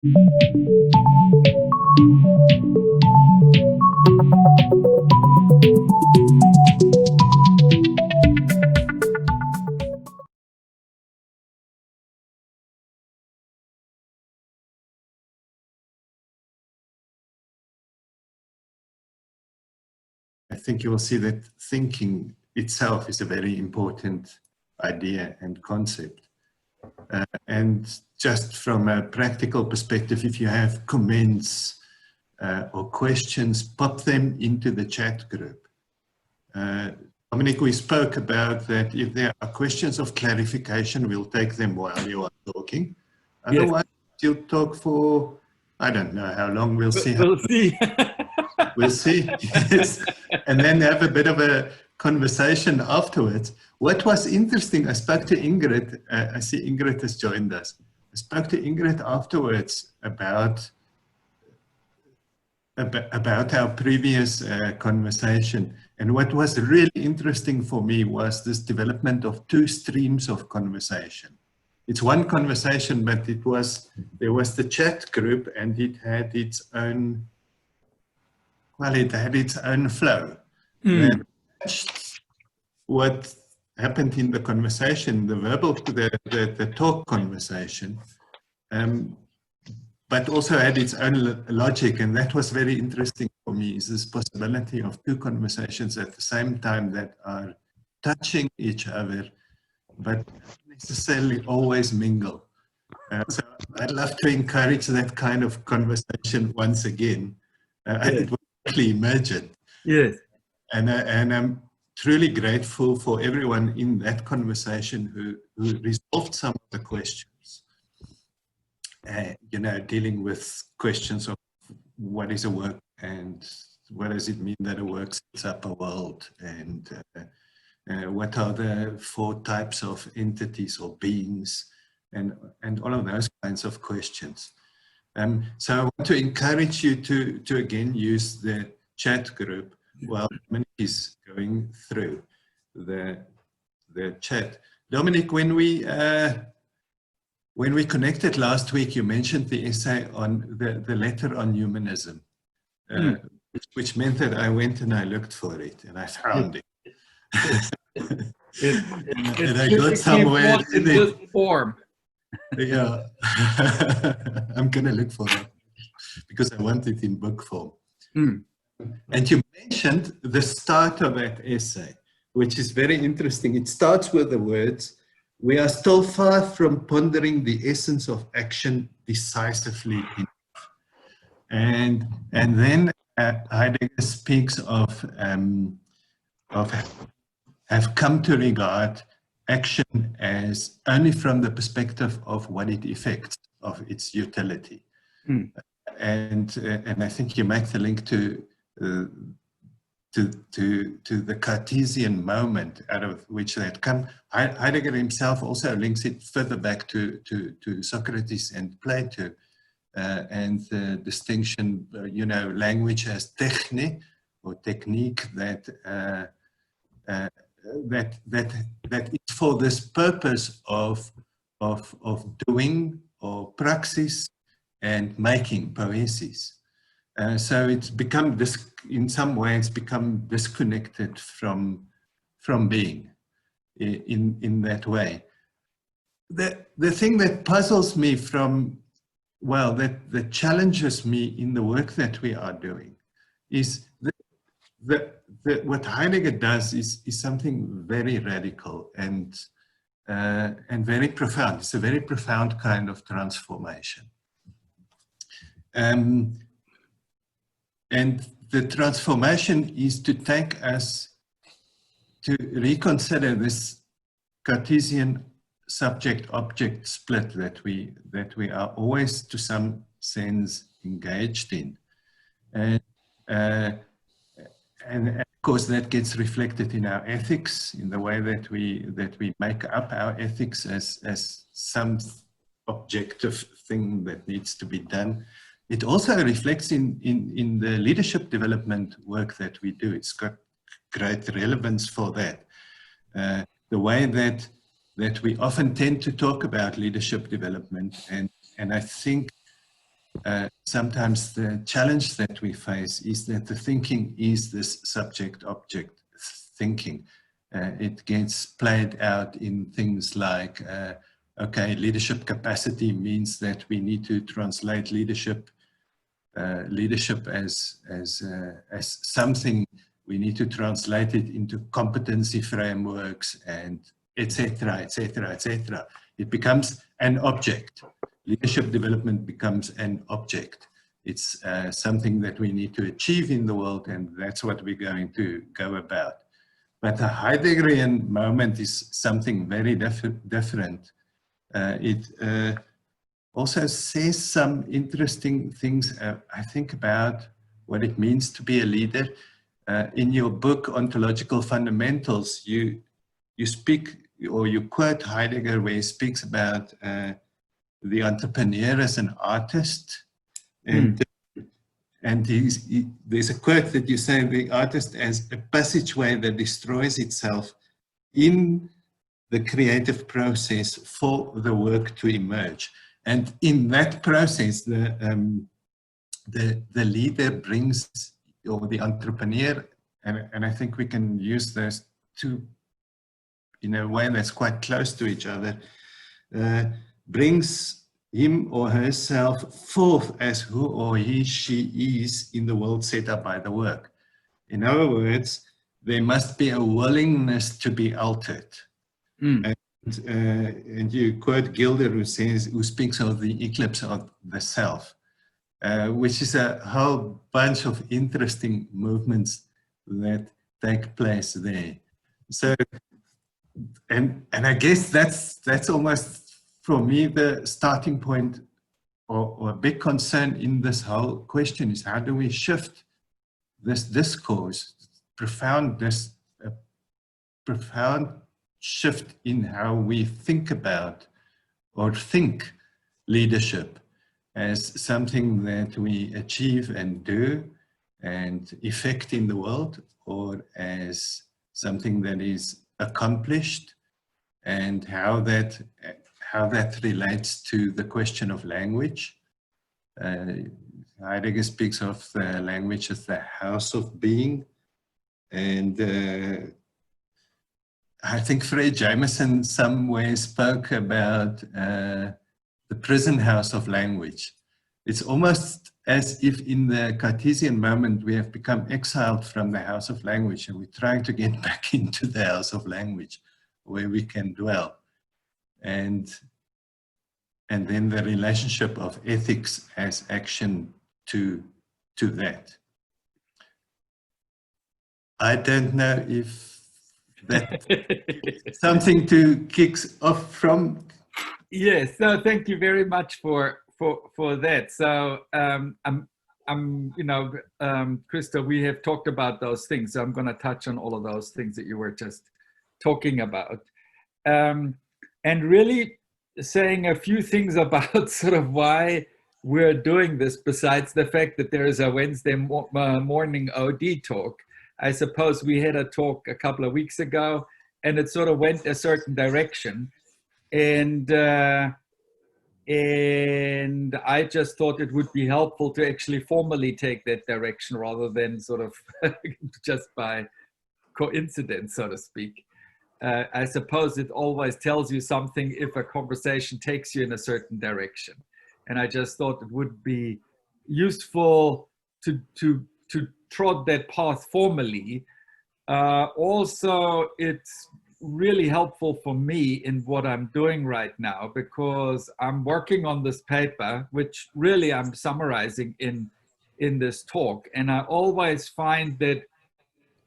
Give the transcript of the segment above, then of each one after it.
I think you will see that thinking itself is a very important idea and concept. And just from a practical perspective, if you have comments or questions, pop them into the chat group. Dominik, we spoke about that if there are questions of clarification, we'll take them while you are talking. Otherwise, you'll talk for, I don't know how long, we'll see. We'll see. We'll see, yes. And then have a bit of a conversation afterwards. What was interesting, I spoke to Ingrid, I see Ingrid has joined us. I spoke to Ingrid afterwards about our previous conversation. And what was really interesting for me was this development of two streams of conversation. It's one conversation, but there was the chat group and it had its own, well, it had its own flow. That matched what happened in the conversation, the verbal, the talk conversation, but also had its own logic. And that was very interesting for me, is this possibility of two conversations at the same time that are touching each other, but not necessarily always mingle. So I'd love to encourage that kind of conversation once again. It was actually emergent. Yes. And I'm truly grateful for everyone in that conversation who resolved some of the questions. You know, dealing with questions of what is a work and what does it mean that a work sets up a world, and what are the 4 types of entities or beings, and all of those kinds of questions. So I want to encourage you to again use the chat group while Dominik is going through the chat. Dominik, when we connected last week, you mentioned the essay on the letter on humanism, which meant that I went and I looked for it and I found it. And I got somewhere in it. Form. Yeah, I'm going to look for it because I want it in book form. And you mentioned the start of that essay, which is very interesting. It starts with the words, "We are still far from pondering the essence of action decisively enough." And then Heidegger speaks of have come to regard action as only from the perspective of what it effects, of its utility. And I think you make the link to the Cartesian moment out of which they had come. Heidegger himself also links it further back to Socrates and Plato, and the distinction, you know, language as techne or technique that is for this purpose of doing or praxis and making poesis. So it's become this, in some ways, become disconnected from being in that way. The thing that puzzles me that challenges me in the work that we are doing is that what Heidegger does is something very radical and very profound. It's a very profound kind of transformation. And the transformation is to take us to reconsider this Cartesian subject-object split that we are always, to some sense, engaged in, and of course that gets reflected in our ethics, in the way that we make up our ethics as some objective thing that needs to be done. It also reflects in the leadership development work that we do. It's got great relevance for that. The way that we often tend to talk about leadership development, and I think sometimes the challenge that we face is that the thinking is this subject-object thinking. It gets played out in things like, okay, leadership capacity means that we need to translate leadership as something. We need to translate it into competency frameworks and etc., etc., etc. It becomes an object. Leadership development becomes an object. It's something that we need to achieve in the world, and that's what we're going to go about. But the Heideggerian moment is something very different. It also says some interesting things, I think, about what it means to be a leader. In your book, Ontological Fundamentals, you speak, or you quote Heidegger, where he speaks about the entrepreneur as an artist. And there's a quote that you say, the artist as a passageway that destroys itself in the creative process for the work to emerge. And in that process, the leader brings, or the entrepreneur, and I think we can use those two in a way that's quite close to each other, brings him or herself forth as who or she is in the world set up by the work. In other words, there must be a willingness to be altered. And you quote Gilder, who speaks of the eclipse of the self, which is a whole bunch of interesting movements that take place there. So, and I guess that's almost, for me, the starting point, or a big concern in this whole question is, how do we shift this discourse, profound shift in how we think about or think leadership as something that we achieve and do and effect in the world, or as something that is accomplished, and how that relates to the question of language. Heidegger speaks of the language as the house of being, and I think Fred Jameson somewhere spoke about the prison house of language. It's almost as if in the Cartesian moment we have become exiled from the house of language, and we're trying to get back into the house of language where we can dwell. And then the relationship of ethics as action to that. I don't know if that's something to kick off from. Yes, no, thank you very much for that. So Christo, we have talked about those things. So I'm going to touch on all of those things that you were just talking about, and really saying a few things about sort of why we're doing this, besides the fact that there is a Wednesday morning OD talk. I suppose we had a talk a couple of weeks ago, and it sort of went a certain direction. And I just thought it would be helpful to actually formally take that direction rather than sort of just by coincidence, so to speak. I suppose it always tells you something if a conversation takes you in a certain direction. And I just thought it would be useful to trod that path formally. Also, it's really helpful for me in what I'm doing right now, because I'm working on this paper, which really I'm summarizing in this talk. And I always find that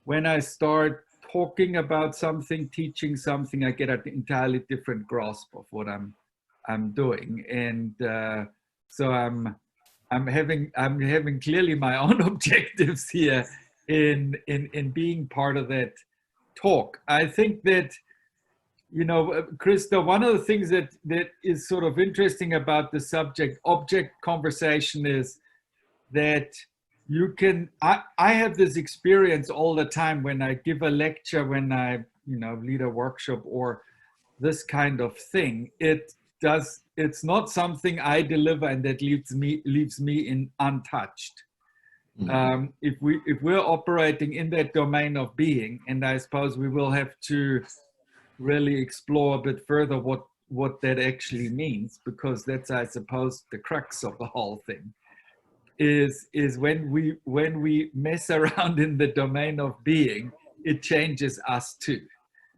when I start talking about something, teaching something, I get an entirely different grasp of what I'm doing. And so I'm having clearly my own objectives here in being part of that talk. I think that, you know, Krista, one of the things that is sort of interesting about the subject-object conversation is that you can, I have this experience all the time when I give a lecture, when I, you know, lead a workshop or this kind of thing. It it's not something I deliver and that leaves me in untouched. If we're operating in that domain of being, and I suppose we will have to really explore a bit further what that actually means, because that's, I suppose, the crux of the whole thing, is when we mess around in the domain of being, it changes us too.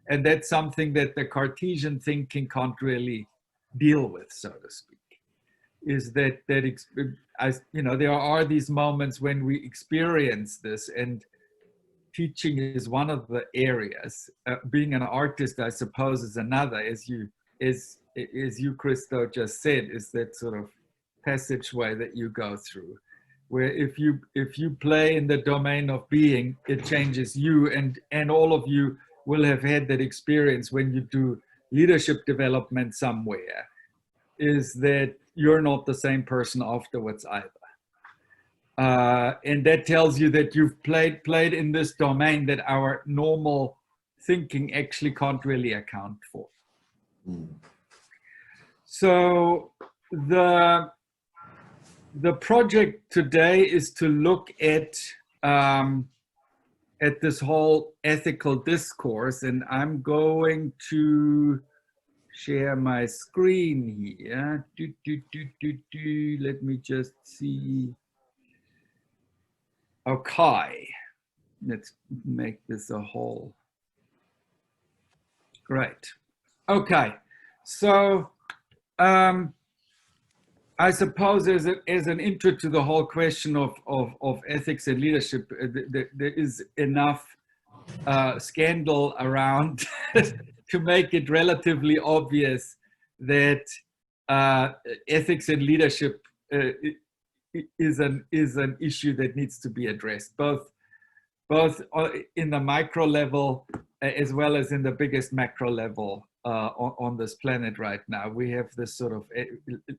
And that's something that the Cartesian thinking can't really deal with, so to speak. Is that there are these moments when we experience this, and teaching is one of the areas. Being an artist, I suppose, is another. As you, Christo, just said, is that sort of passageway that you go through, where if you play in the domain of being, it changes you, and all of you will have had that experience when you do leadership development somewhere, is that you're not the same person afterwards either. And that tells you that you've played in this domain that our normal thinking actually can't really account for. So the project today is to look at this whole ethical discourse, and I'm going to share my screen here. Let me just see. Okay, let's make this a whole. Great. Okay, so I suppose as an intro to the whole question of ethics and leadership, there is enough scandal around to make it relatively obvious that ethics and leadership is an issue that needs to be addressed, both in the micro level as well as in the biggest macro level on this planet right now. We have this sort of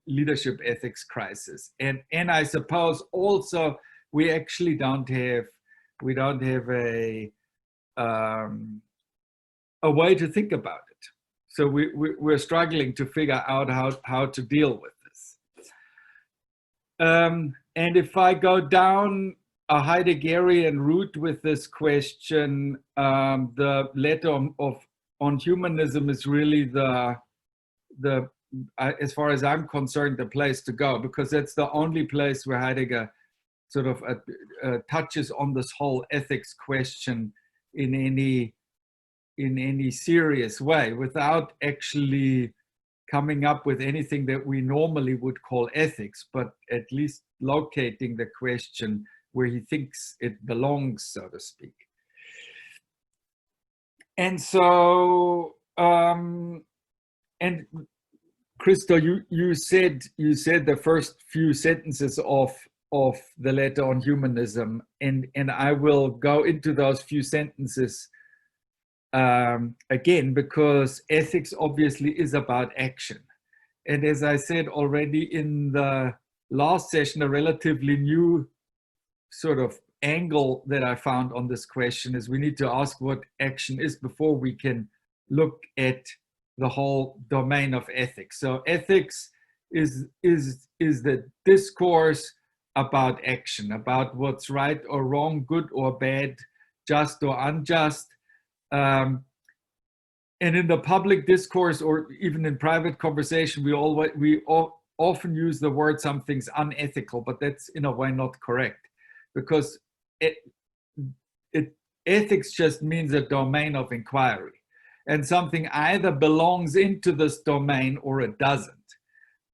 leadership ethics crisis, and I suppose also we actually don't have a way to think about it. So we're struggling to figure out how to deal with this. And if I go down a Heideggerian route with this question, the letter on humanism is really the as far as I'm concerned, the place to go, because that's the only place where Heidegger sort of touches on this whole ethics question in any serious way, without actually coming up with anything that we normally would call ethics, but at least locating the question where he thinks it belongs, so to speak. And so, and Christo, you said the first few sentences of the letter on humanism, and I will go into those few sentences again, because ethics obviously is about action. And as I said already in the last session, a relatively new sort of angle that I found on this question is we need to ask what action is before we can look at the whole domain of ethics. So ethics is the discourse about action, about what's right or wrong, good or bad, just or unjust. And in the public discourse, or even in private conversation, we often use the word something's unethical, but that's in a way not correct, because ethics just means a domain of inquiry, and something either belongs into this domain or it doesn't.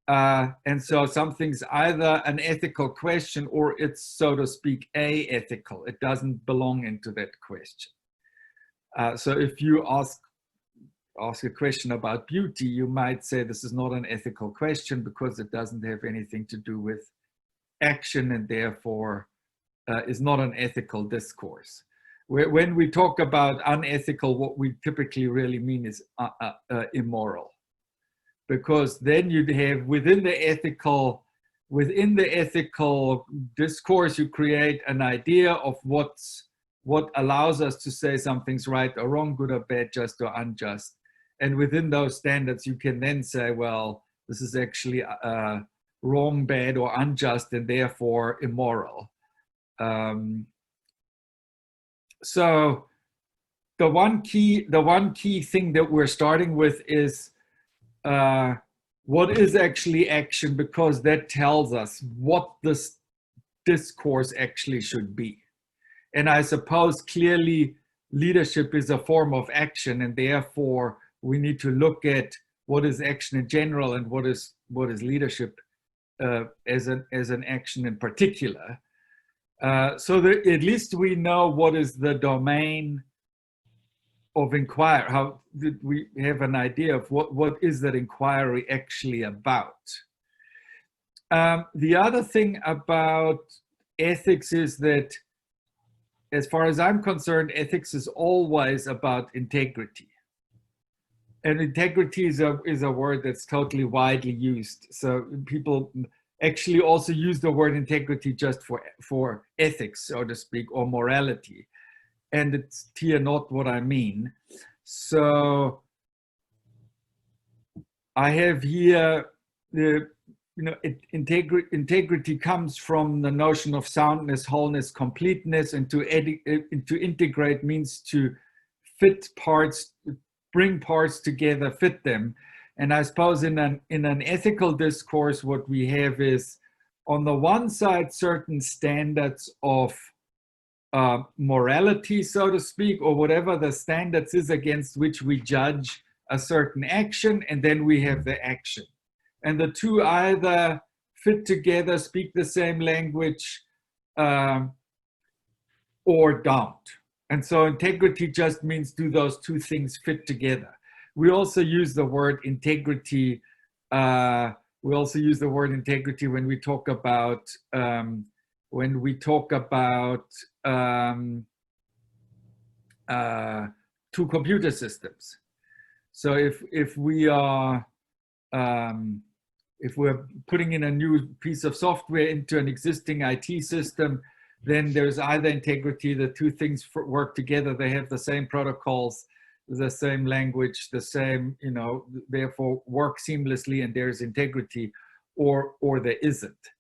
And so something's either an ethical question or it's, so to speak, aethical. It doesn't belong into that question. So if you ask a question about beauty, you might say this is not an ethical question because it doesn't have anything to do with action, and therefore is not an ethical discourse. When we talk about unethical, what we typically really mean is immoral, because then you'd have within the ethical discourse, you create an idea of what allows us to say something's right or wrong, good or bad, just or unjust. And within those standards, you can then say, well, this is actually wrong, bad, or unjust, and therefore immoral. So the one key thing that we're starting with is what is actually action, because that tells us what this discourse actually should be. And I suppose clearly leadership is a form of action, and therefore we need to look at what is action in general and what is leadership as an action in particular. So that at least we know what is the domain of inquiry. How did we have an idea of what is that inquiry actually about? The other thing about ethics is that, as far as I'm concerned, ethics is always about integrity. And integrity is a word that's totally widely used. So people actually also use the word integrity just for ethics, so to speak, or morality. And it's here not what I mean. So I have here integrity comes from the notion of soundness, wholeness, completeness, and to integrate means to fit parts, bring parts together, fit them. And I suppose in an ethical discourse, what we have is, on the one side, certain standards of morality, so to speak, or whatever the standards is against which we judge a certain action, and then we have the action. And the two either fit together, speak the same language, or don't. And so integrity just means, do those two things fit together? We also use the word integrity. We also use the word integrity when we talk about two computer systems. So if we're putting in a new piece of software into an existing IT system, then there's either integrity, the two things work together, they have the same protocols, the same language, the same, therefore work seamlessly, and there's integrity, or there isn't.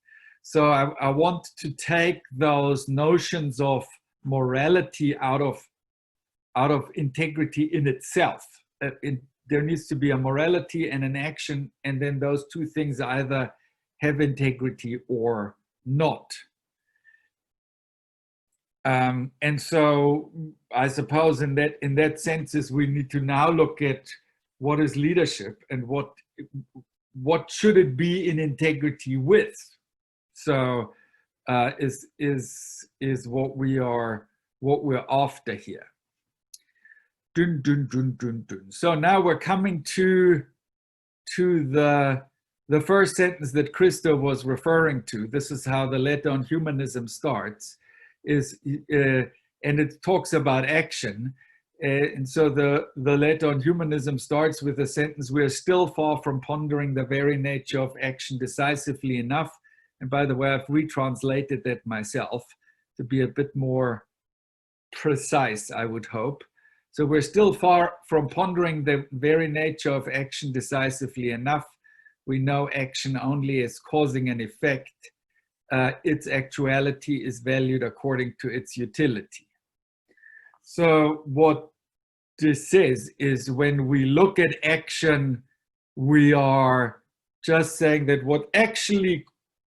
So I want to take those notions of morality out of integrity in itself. There needs to be a morality and an action, and then those two things either have integrity or not. And so I suppose in that sense is we need to now look at what is leadership and what should it be in integrity with. So is what we're after here. Dun, dun, dun, dun, dun. So now we're coming to the first sentence that Christo was referring to. This is how the letter on humanism starts, and it talks about action. And so the letter on humanism starts with a sentence: "We are still far from pondering the very nature of action decisively enough." And by the way, I've retranslated that myself to be a bit more precise, I would hope. So we're still far from pondering the very nature of action decisively enough. We know action only as causing an effect. Its actuality is valued according to its utility. So what this says is, when we look at action, we are just saying that what actually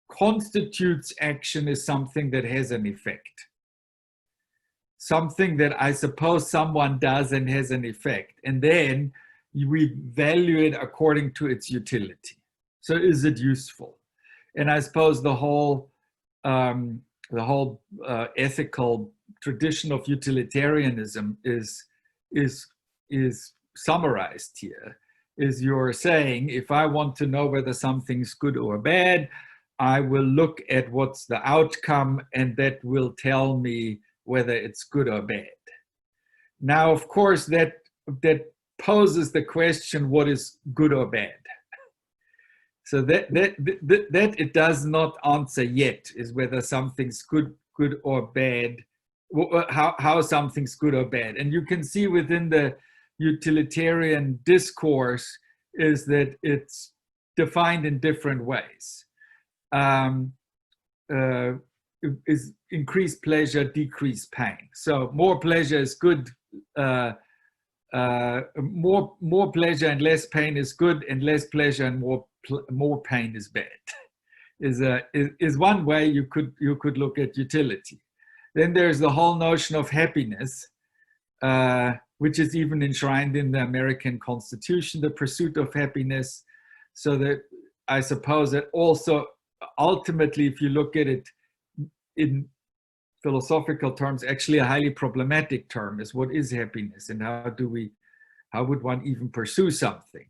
constitutes action is something that has an effect. Something that I suppose someone does and has an effect. And then we value it according to its utility. So is it useful? And I suppose the whole ethical tradition of utilitarianism is summarized here. Is you're saying, if I want to know whether something's good or bad, I will look at what's the outcome, and that will tell me whether it's good or bad. Now, of course, that poses the question, what is good or bad? So that it does not answer yet, is whether something's good or bad, how something's good or bad. And you can see within the utilitarian discourse is that it's defined in different ways. Is increased pleasure, decreased pain. So more pleasure is good. More pleasure and less pain is good, and less pleasure and more pain is bad. is one way you could look at utility. Then there's the whole notion of happiness, which is even enshrined in the American Constitution, the pursuit of happiness. So that I suppose that also ultimately, if you look at it in philosophical terms, actually a highly problematic term is what is happiness, and how would one even pursue something?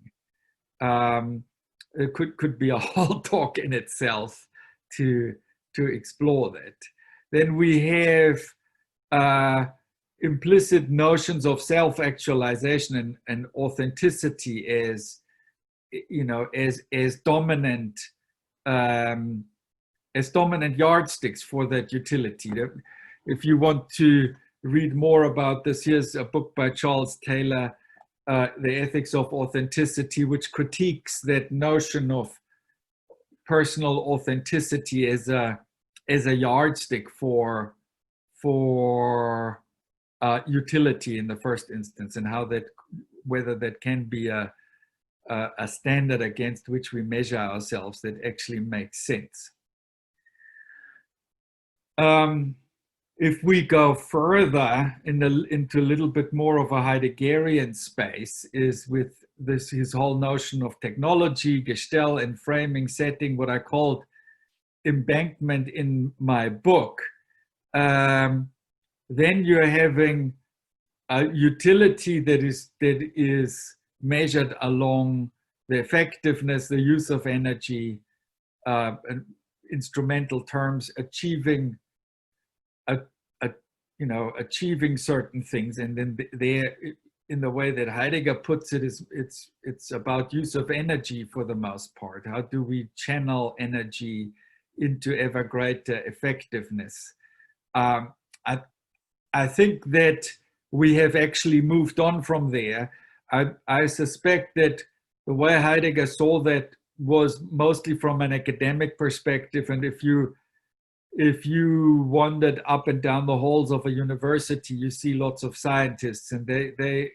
It could be a whole talk in itself to explore that. Then we have implicit notions of self-actualization and authenticity as, you know, as dominant yardsticks for that utility. If you want to read more about this, here's a book by Charles Taylor, The Ethics of Authenticity, which critiques that notion of personal authenticity as a yardstick for utility in the first instance, and how that, whether that can be a standard against which we measure ourselves that actually makes sense. If we go further into a little bit more of a Heideggerian space, is with his whole notion of technology, Gestell, and framing, setting, what I called embankment in my book. Then you're having a utility that is measured along the effectiveness, the use of energy, and instrumental terms, achieving achieving certain things. And then there, in the way that Heidegger puts it, is it's about use of energy for the most part. How do we channel energy into ever greater effectiveness? I think that we have actually moved on from there. I suspect that the way Heidegger saw that was mostly from an academic perspective. And if you wandered up and down the halls of a university, you see lots of scientists, and they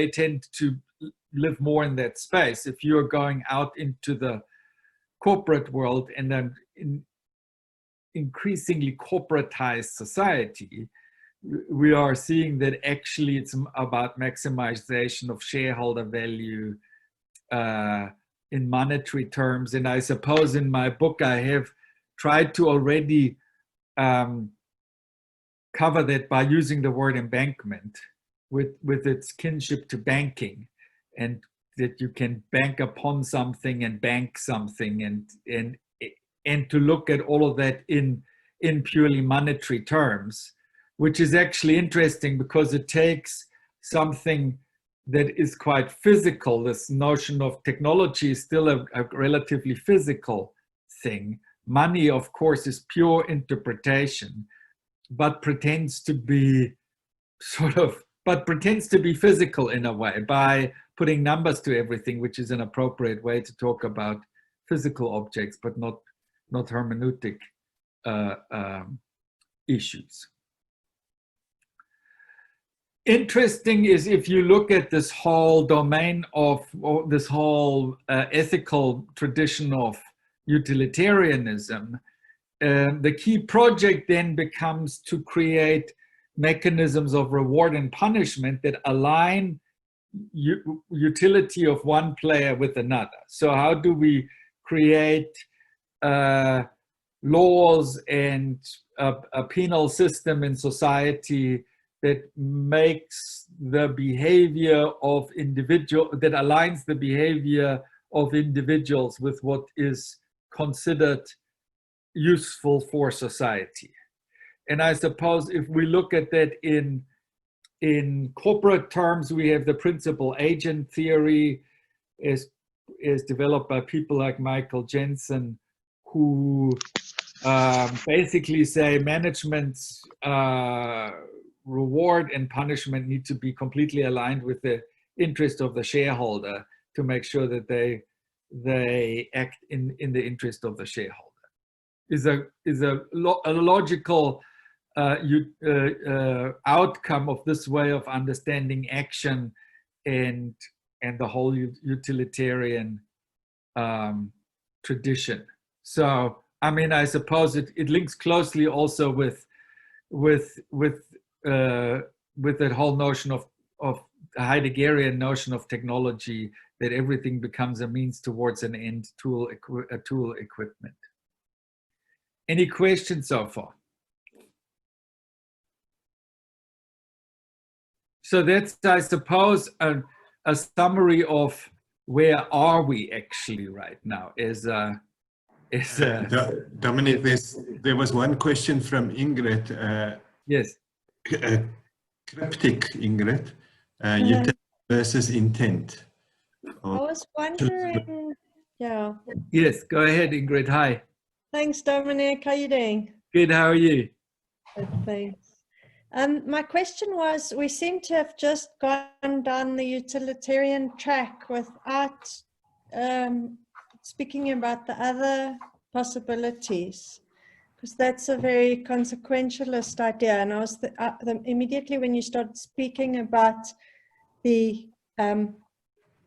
tend to live more in that space. If you're going out into the corporate world and then in increasingly corporatized society, we are seeing that actually it's about maximization of shareholder value in monetary terms. And I suppose in my book I have tried to already cover that by using the word embankment with its kinship to banking, and that you can bank upon something and bank something, and to look at all of that in purely monetary terms, which is actually interesting because it takes something that is quite physical. This notion of technology is still a relatively physical thing. Money, of course, is pure interpretation, but pretends to be physical in a way by putting numbers to everything, which is an appropriate way to talk about physical objects, but not hermeneutic issues. Interesting is, if you look at this whole domain of, or this whole ethical tradition of utilitarianism, the key project then becomes to create mechanisms of reward and punishment that align utility of one player with another. So how do we create laws and a penal system in society that makes the behavior of that aligns the behavior of individuals with what is considered useful for society? And I suppose if we look at that in corporate terms, we have the principal agent theory is developed by people like Michael Jensen, who basically say management's reward and punishment need to be completely aligned with the interest of the shareholder to make sure that they they act in the interest of the shareholder. Is a logical outcome of this way of understanding action and the whole utilitarian tradition. So, I mean, I suppose it links closely also with that whole notion of the Heideggerian notion of technology, that everything becomes a means towards an end, a tool equipment. Any questions so far? So that's, I suppose, a summary of where are we actually right now. Dominik, there was one question from Ingrid. Yes. Cryptic, Ingrid. Utility versus intent. I was wondering, yeah. Yes, go ahead, Ingrid. Hi. Thanks, Dominik. How are you doing? Good, how are you? Good, thanks. My question was, we seem to have just gone down the utilitarian track without speaking about the other possibilities, because that's a very consequentialist idea. And I was immediately when you started speaking about the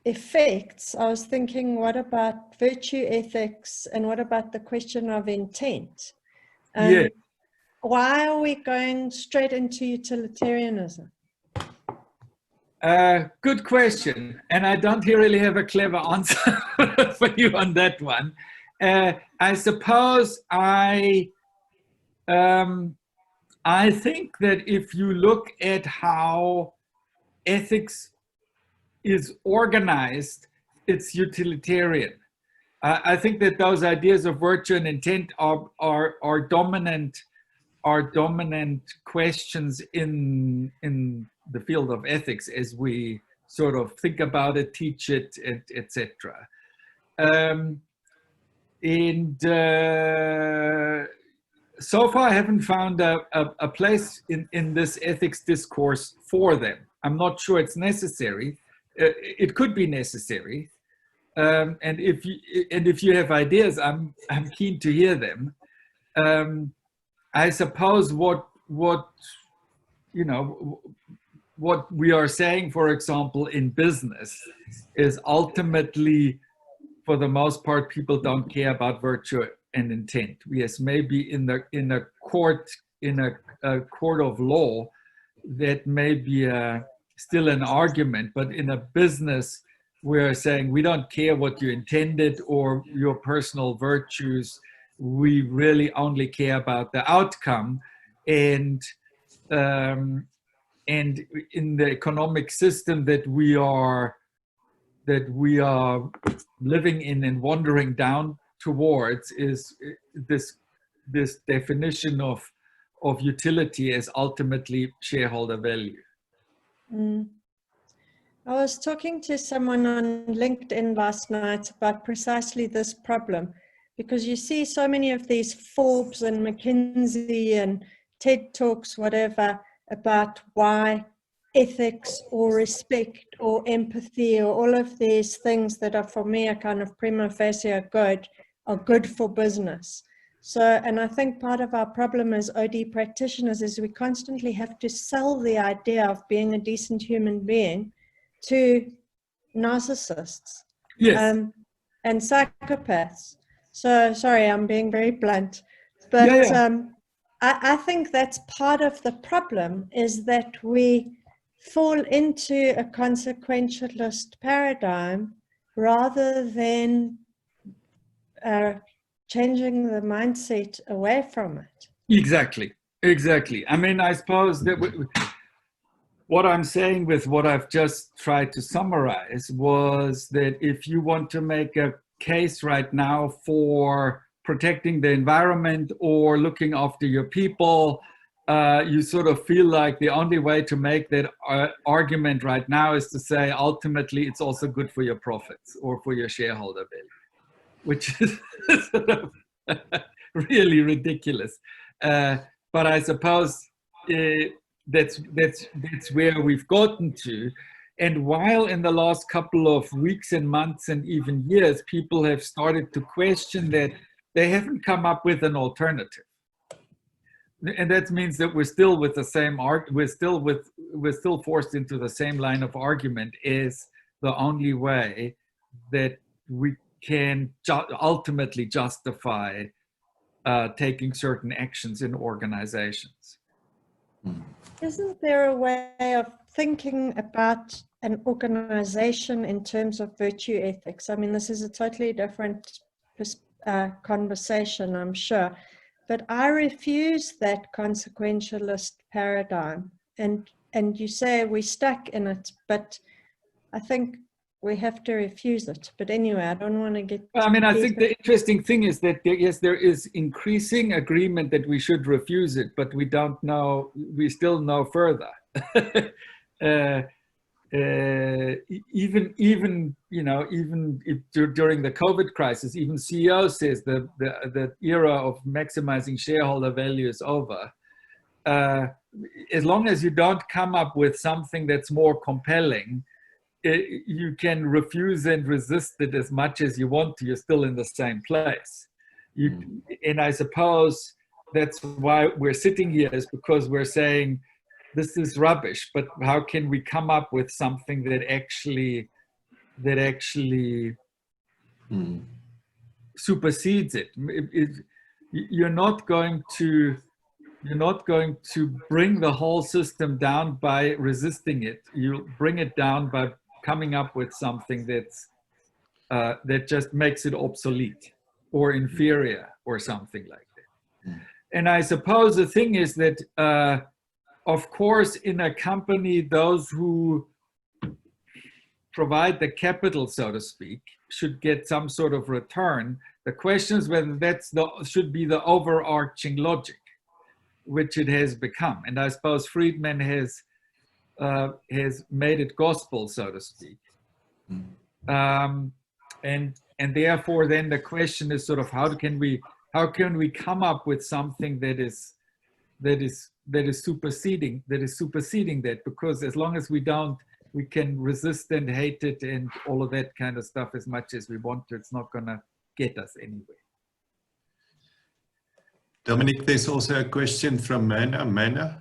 effects, I was thinking, what about virtue ethics, and what about the question of intent? Yeah. Why are we going straight into utilitarianism? Good question, and I don't really have a clever answer for you on that one. I suppose I think that if you look at how ethics is organized, it's utilitarian. I think that those ideas of virtue and intent are dominant questions in the field of ethics as we sort of think about it, teach it, etc. So far I haven't found a place in this ethics discourse for them. I'm not sure it's necessary. It could be necessary, and if you have ideas, I'm keen to hear them. I suppose what we are saying, for example, in business, is ultimately, for the most part, people don't care about virtue and intent. Yes, maybe in a court of law, that may be still an argument, but in a business, we're saying we don't care what you intended or your personal virtues. We really only care about the outcome, and in the economic system that we are living in and wandering down towards is this definition of utility as ultimately shareholder value. I was talking to someone on LinkedIn last night about precisely this problem, because you see so many of these Forbes and McKinsey and TED Talks, whatever, about why ethics or respect or empathy or all of these things that are for me a kind of prima facie are good for business. So, and I think part of our problem as OD practitioners is we constantly have to sell the idea of being a decent human being to narcissists, yes, and psychopaths. So, sorry, I'm being very blunt, but yeah. I think that's part of the problem, is that we fall into a consequentialist paradigm rather than changing the mindset away from it. Exactly. I mean, I suppose that what I'm saying with what I've just tried to summarize was that if you want to make a case right now for protecting the environment or looking after your people, you sort of feel like the only way to make that argument right now is to say ultimately it's also good for your profits or for your shareholder value, which is sort of really ridiculous. But I suppose that's where we've gotten to. And while in the last couple of weeks and months and even years, people have started to question that, they haven't come up with an alternative. And that means that we're still with the same we're still forced into the same line of argument is the only way that we can ultimately justify taking certain actions in organizations. Isn't there a way of thinking about an organization in terms of virtue ethics? I mean, this is a totally different conversation, I'm sure, but I refuse that consequentialist paradigm. And you say we're stuck in it, but I think we have to refuse it. But anyway, I don't want to get... I mean, I think the interesting thing is that, yes, there is increasing agreement that we should refuse it, but we don't know, we still know further. Even you know, even if during the COVID crisis, even CEO says the era of maximizing shareholder value is over. As long as you don't come up with something that's more compelling, you can refuse and resist it as much as you want to. You're still in the same place. And I suppose that's why we're sitting here, is because we're saying this is rubbish, but how can we come up with something that actually supersedes it? You're not going to bring the whole system down by resisting it. You bring it down by coming up with something that's that just makes it obsolete or inferior or something like that. And I suppose the thing is that, of course, in a company, those who provide the capital, so to speak, should get some sort of return. The question is whether that's should be the overarching logic, which it has become. And I suppose Friedman has made it gospel, so to speak. And therefore, then the question is sort of how can we come up with something that is superseding that, because as long as we can resist and hate it and all of that kind of stuff as much as we want to, it's not going to get us anywhere. Dominik, there's also a question from Myrna. Myrna?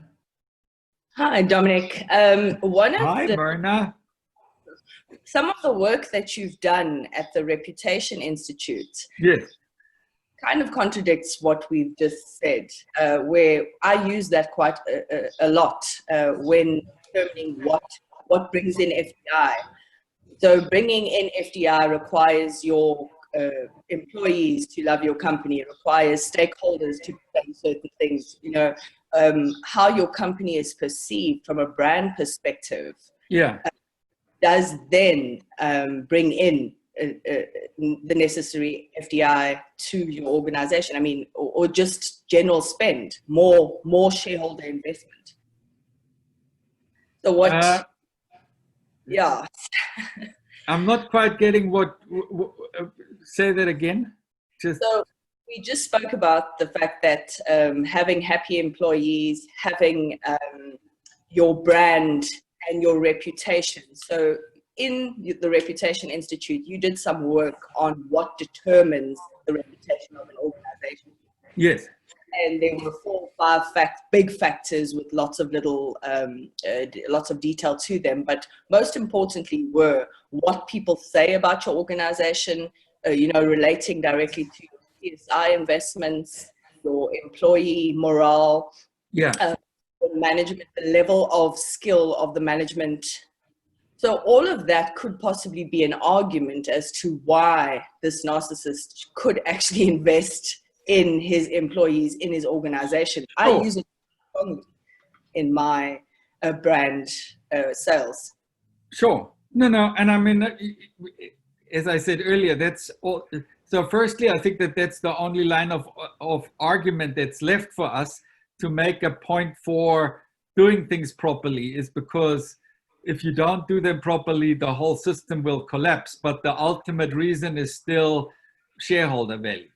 Hi, Dominik. Hi, Myrna. Some of the work that you've done at the Reputation Institute, yes, kind of contradicts what we've just said, where I use that quite a lot when determining what brings in FDI. So bringing in FDI requires your employees to love your company. It requires stakeholders to say certain things. You know, how your company is perceived from a brand perspective. Yeah. Does then bring in the necessary FDI to your organization. I mean, or just general spend, more shareholder investment. So what? Yeah. I'm not quite getting what. Say that again. So we just spoke about the fact that having happy employees, having your brand and your reputation. So in the Reputation Institute, you did some work on what determines the reputation of an organization. Yes. And there were 4 or 5 big factors with lots of little, lots of detail to them. But most importantly were what people say about your organization, you know, relating directly to your CSI investments, your employee morale. Yeah. Management, the level of skill of the management. So all of that could possibly be an argument as to why this narcissist could actually invest in his employees, in his organization. Oh. I use it strongly in my brand sales. Sure. No. And I mean, as I said earlier, that's all. So firstly, I think that's the only line of argument that's left for us to make a point for doing things properly, is because if you don't do them properly, the whole system will collapse. But the ultimate reason is still shareholder value.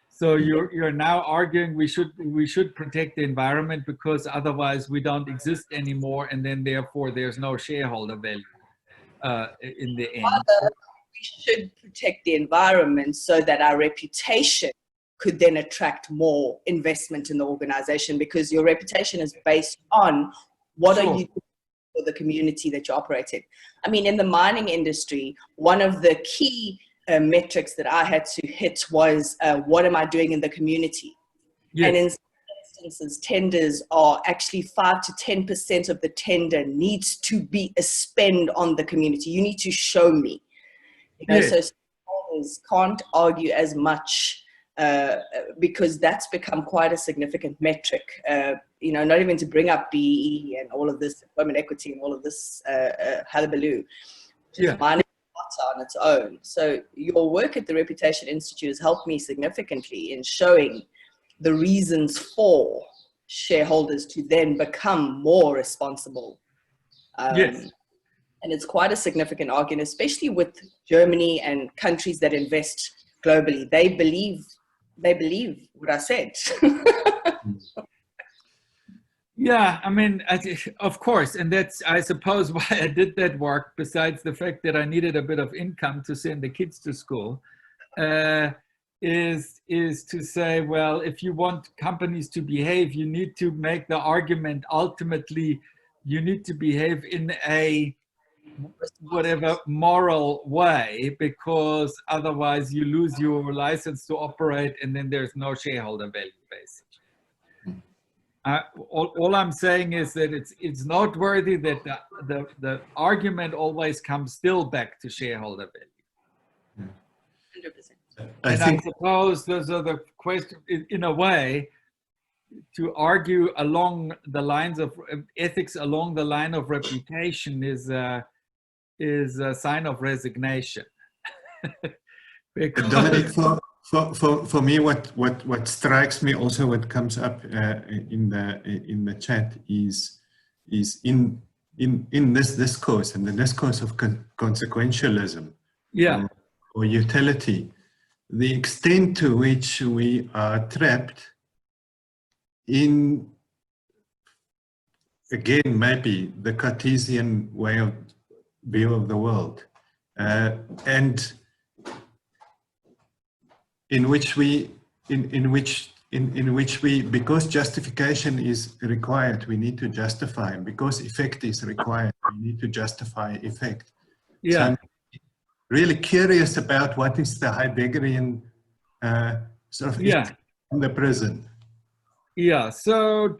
So you're now arguing we should protect the environment because otherwise we don't exist anymore, and then therefore there's no shareholder value. in the end. We should protect the environment so that our reputation could then attract more investment in the organization, because your reputation is based on what are you doing for the community that you operate in. I mean, in the mining industry, one of the key metrics that I had to hit was what am I doing in the community? Yes. And in some instances, tenders are actually 5 to 10% of the tender needs to be a spend on the community. You need to show me. You know, yes. So stakeholders can't argue as much because that's become quite a significant metric. You know, not even to bring up BE and all of this employment equity and all of this hullabaloo. Yeah. Mining on its own. So your work at the Reputation Institute has helped me significantly in showing the reasons for shareholders to then become more responsible. Yes. And it's quite a significant argument, especially with Germany and countries that invest globally. They believe what I said. Yeah, I mean, of course, and that's, I suppose, why I did that work, besides the fact that I needed a bit of income to send the kids to school, is to say, well, if you want companies to behave, you need to make the argument, ultimately, you need to behave in a whatever moral way, because otherwise you lose your license to operate and then there's no shareholder value, basically. All I'm saying is that it's noteworthy that the argument always comes still back to shareholder value. 100%. I suppose those are the questions, in a way, to argue along the lines of ethics, along the line of reputation, is a sign of resignation. Dominik, for me, what strikes me also, what comes up in the chat is in this discourse, and the discourse of consequentialism, yeah, or utility, the extent to which we are trapped in, again, maybe the Cartesian way of view of the world, and in which we, because justification is required, we need to justify. Because effect is required, we need to justify effect. yeah. So I'm really curious about what is the Heideggerian sort of in the prison. Yeah. So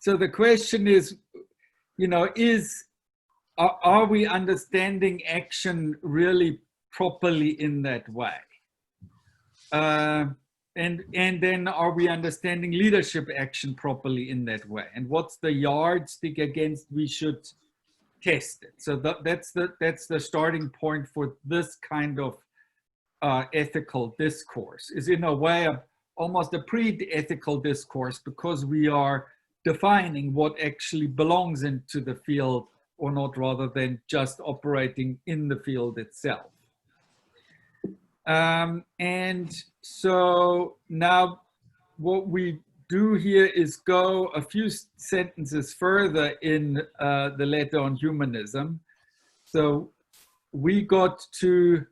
so the question is, you know, are we understanding action really properly in that way? And then are we understanding leadership action properly in that way? And what's the yardstick against we should test it? So that's the starting point for this kind of ethical discourse, is in a way almost a pre-ethical discourse, because we are defining what actually belongs into the field or not, rather than just operating in the field itself. And so now what we do here is go a few sentences further in the letter on humanism. So we got to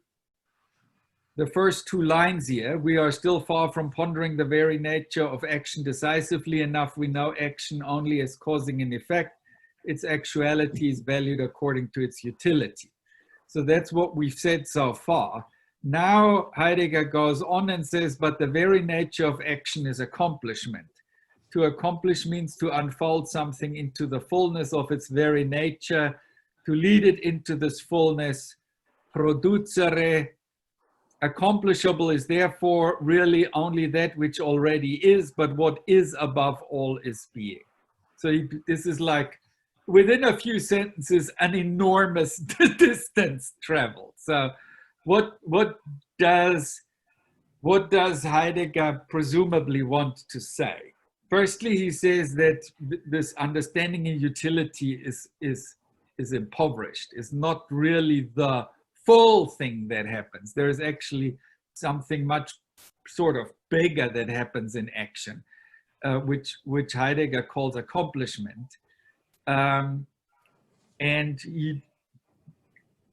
the first two lines here. We are still far from pondering the very nature of action decisively enough. We know action only as causing an effect. Its actuality is valued according to its utility. So that's what we've said so far. Now Heidegger goes on and says, but the very nature of action is accomplishment. To accomplish means to unfold something into the fullness of its very nature, to lead it into this fullness. Producere. Accomplishable is therefore really only that which already is, but what is above all is being. So this is like, within a few sentences, an enormous distance traveled. So what does Heidegger presumably want to say? Firstly, he says that this understanding in utility is impoverished, is not really the full thing that happens. There is actually something much sort of bigger that happens in action, which Heidegger calls accomplishment. and he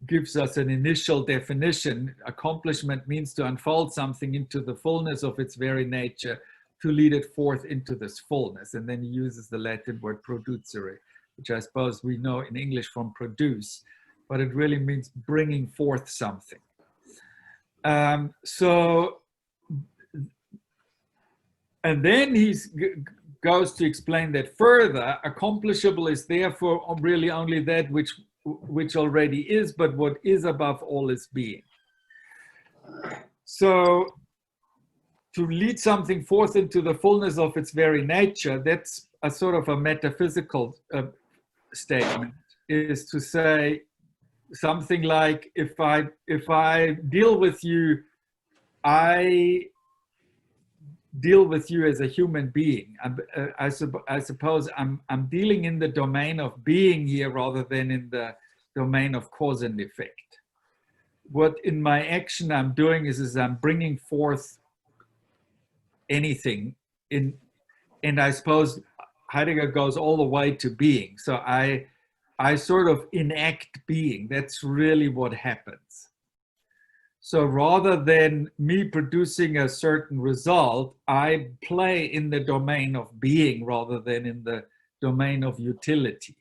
gives us an initial definition. Accomplishment means to unfold something into the fullness of its very nature, to lead it forth into this fullness. And then he uses the Latin word producere, which I suppose we know in English from produce, but it really means bringing forth something. And then he goes to explain that further, accomplishable is therefore really only that which already is, but what is above all is being. So to lead something forth into the fullness of its very nature, that's a sort of a metaphysical statement, is to say something like, if I deal with you, I deal with you as a human being. I suppose I'm dealing in the domain of being here rather than in the domain of cause and effect. What in my action I'm doing is I'm bringing forth anything in, and I suppose Heidegger goes all the way to being. So I sort of enact being. That's really what happens. So rather than me producing a certain result, I play in the domain of being rather than in the domain of utility.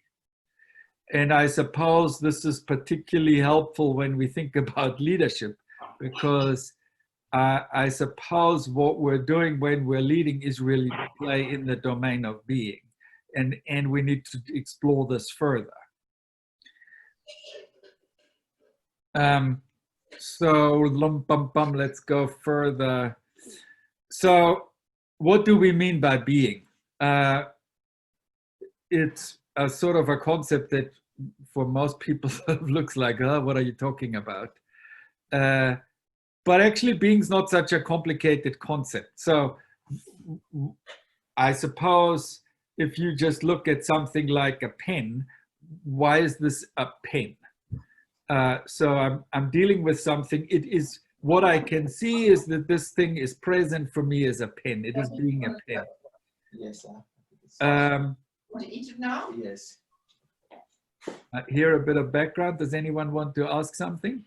And I suppose this is particularly helpful when we think about leadership, because I suppose what we're doing when we're leading is really to play in the domain of being. And we need to explore this further. So let's go further. So what do we mean by being? It's a sort of a concept that for most people looks like, oh, what are you talking about? But actually being's not such a complicated concept. So I suppose if you just look at something like a pen, why is this a pen? So I'm dealing with something. It is, what I can see is that this thing is present for me as a pen. It is being a pen. Yes, sir. Want to eat it now? Yes. I hear a bit of background. Does anyone want to ask something?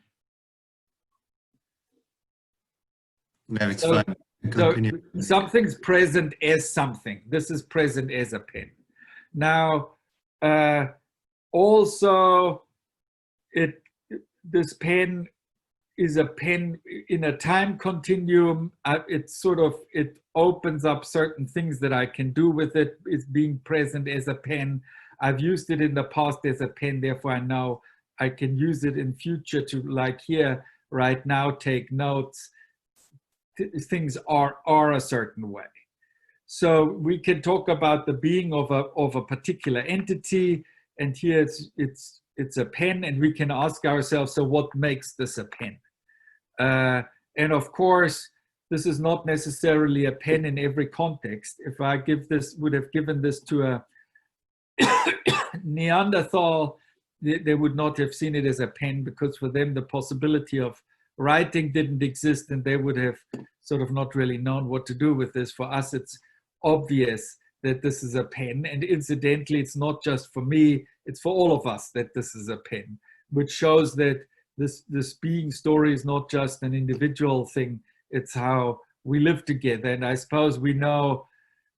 No, it's So- fine. So Continue. something's present as something. This is present as a pen. Now, also, this pen is a pen in a time continuum. It opens up certain things that I can do with it. It's being present as a pen. I've used it in the past as a pen, therefore I know I can use it in future to, like here, right now, take notes. Things are a certain way. So we can talk about the being of a particular entity, and here it's a pen, and we can ask ourselves, so what makes this a pen? And of course, this is not necessarily a pen in every context. If I would have given this to a Neanderthal, they would not have seen it as a pen, because for them the possibility of writing didn't exist, and they would have sort of not really known what to do with this. For us, it's obvious that this is a pen, and incidentally, it's not just for me, it's for all of us that this is a pen, which shows that this being story is not just an individual thing, it's how we live together. And I suppose we know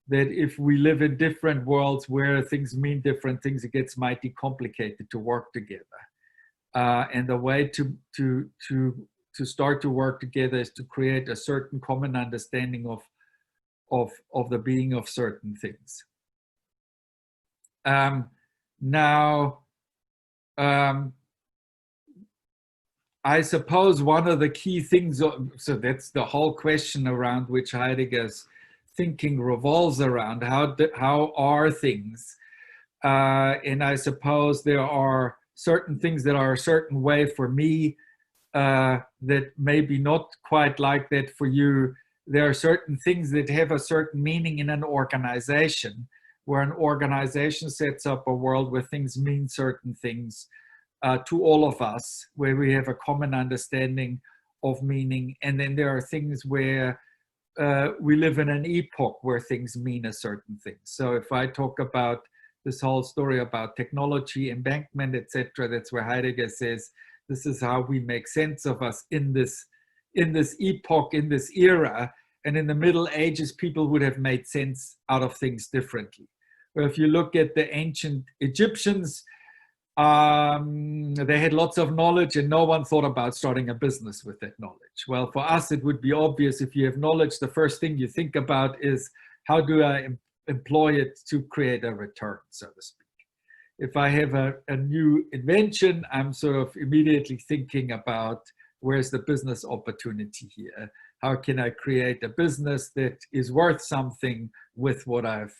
that if we live in different worlds where things mean different things, it gets mighty complicated to work together. And the way to start to work together is to create a certain common understanding of the being of certain things. I suppose one of the key things, so that's the whole question around which Heidegger's thinking revolves around, how are things? And I suppose there are certain things that are a certain way for me, that maybe not quite like that for you. There are certain things that have a certain meaning in an organization, where an organization sets up a world where things mean certain things to all of us, where we have a common understanding of meaning. And then there are things where we live in an epoch where things mean a certain thing. So if I talk about this whole story about technology, embankment, etc. That's where Heidegger says, this is how we make sense of us in this epoch, in this era. And in the Middle Ages, people would have made sense out of things differently. Or if you look at the ancient Egyptians, they had lots of knowledge and no one thought about starting a business with that knowledge. Well, for us, it would be obvious. If you have knowledge, the first thing you think about is, how do I employ it to create a return, so to speak? If I have a new invention, I'm sort of immediately thinking about, where's the business opportunity here? How can I create a business that is worth something with what I've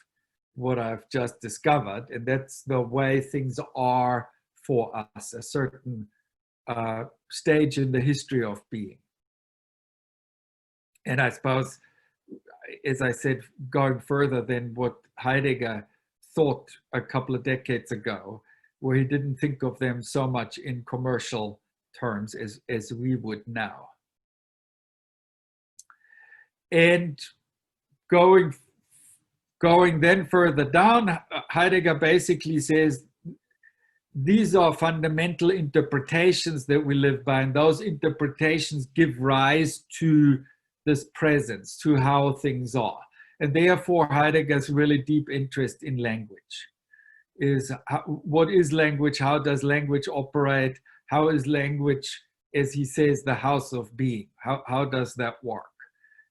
just discovered? And that's the way things are for us, a certain stage in the history of being. And I suppose, as I said, going further than what Heidegger thought a couple of decades ago, where he didn't think of them so much in commercial terms as we would now. And going then further down, Heidegger basically says, these are fundamental interpretations that we live by, and those interpretations give rise to this presence, to how things are. And therefore, Heidegger's really deep interest in language is, what is language? How does language operate? How is language, as he says, the house of being? How does that work?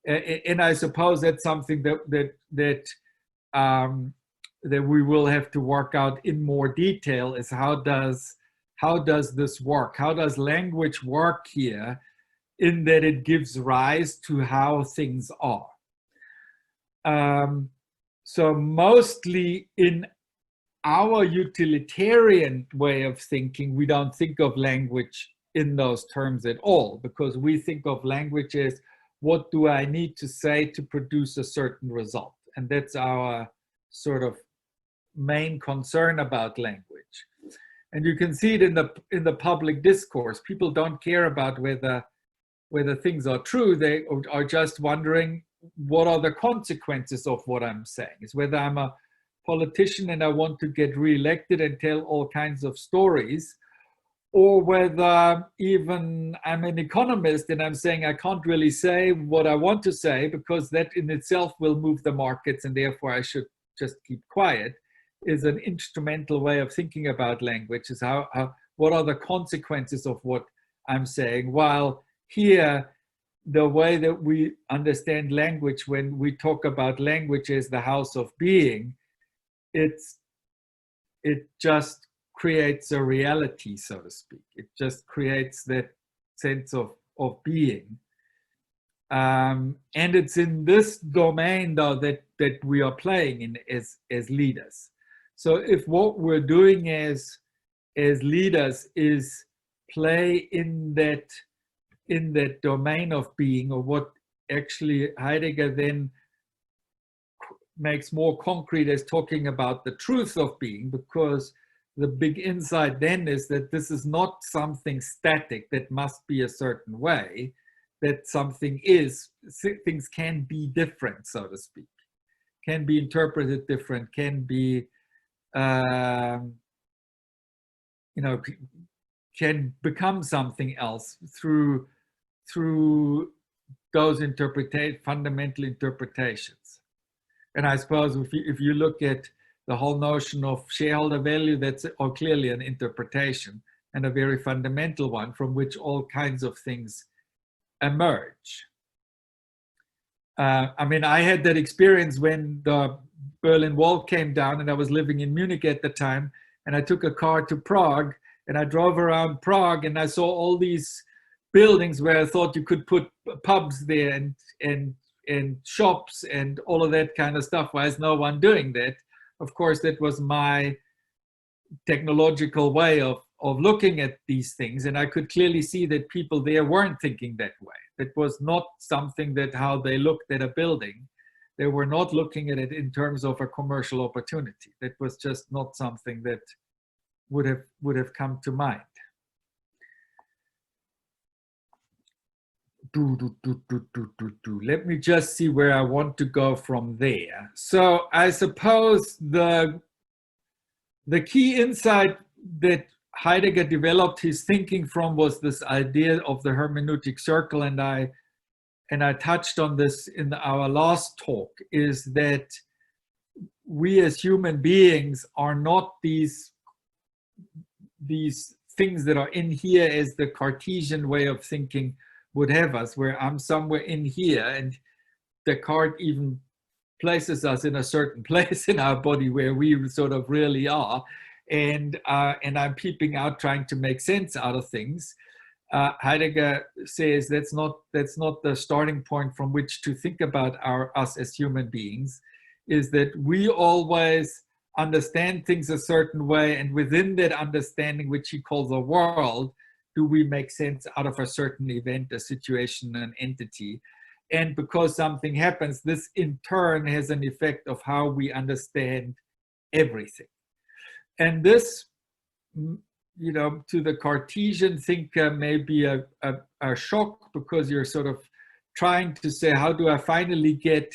And I suppose that's something that we will have to work out in more detail, is how does this work? How does language work here, in that it gives rise to how things are? So mostly in our utilitarian way of thinking, we don't think of language in those terms at all, because we think of language as, what do I need to say to produce a certain result? And that's our sort of main concern about language. And you can see it in the public discourse. People don't care about whether things are true. They are just wondering, what are the consequences of what I'm saying? It's whether I'm a politician and I want to get reelected and tell all kinds of stories, or whether even I'm an economist and I'm saying I can't really say what I want to say, because that in itself will move the markets and therefore I should just keep quiet, is an instrumental way of thinking about language, is what are the consequences of what I'm saying. While here, the way that we understand language, when we talk about language as the house of being, it just creates a reality, so to speak. It just creates that sense of being. And it's in this domain, though, that we are playing in as leaders. So if what we're doing as leaders is play in that domain of being, or what actually Heidegger then makes more concrete as talking about the truth of being, because the big insight then is that this is not something static that must be a certain way, that things can be different, so to speak, can be interpreted different, can be, can become something else through those fundamental interpretations. And I suppose if you look at the whole notion of shareholder value, that's clearly an interpretation, and a very fundamental one, from which all kinds of things emerge. I mean, I had that experience when the Berlin Wall came down, and I was living in Munich at the time, and I took a car to Prague, and I drove around Prague, and I saw all these buildings where I thought you could put pubs there and shops and all of that kind of stuff. Why is no one doing that? Of course, that was my technological way of looking at these things, and I could clearly see that people there weren't thinking that way. That was not something that how they looked at a building. They were not looking at it in terms of a commercial opportunity. That was just not something that would have come to mind. Let me just see where I want to go from there. So I suppose the the key insight that Heidegger developed his thinking from was this idea of the hermeneutic circle, and I touched on this in our last talk, is that we as human beings are not these things that are in here as the Cartesian way of thinking would have us, where I'm somewhere in here and Descartes even places us in a certain place in our body where we sort of really are, and I'm peeping out trying to make sense out of things. Heidegger says that's not the starting point from which to think about us as human beings, is that we always understand things a certain way, and within that understanding, which he calls a world, do we make sense out of a certain event, a situation, an entity. And because something happens, this in turn has an effect of how we understand everything. And this, you know, to the Cartesian thinker may be a shock, because you're sort of trying to say, how do I finally get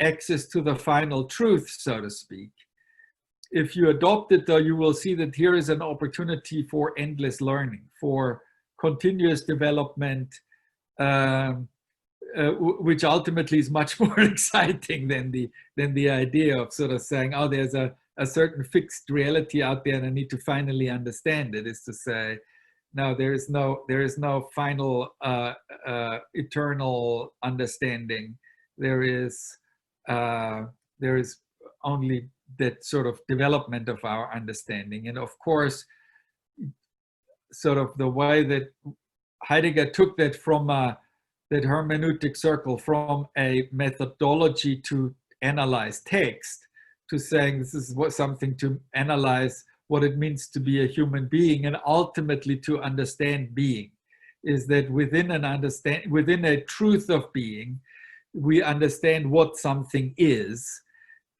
access to the final truth, so to speak? If you adopt it, though, you will see that here is an opportunity for endless learning, for continuous development, which ultimately is much more exciting than the idea of sort of saying, oh, there's a certain fixed reality out there and I need to finally understand it. Is to say, no, there is no final eternal understanding. There is only that sort of development of our understanding. And of course, sort of the way that Heidegger took that from that hermeneutic circle, from a methodology to analyze text, to saying this is something to analyze what it means to be a human being, and ultimately to understand being, is that within a truth of being, we understand what something is.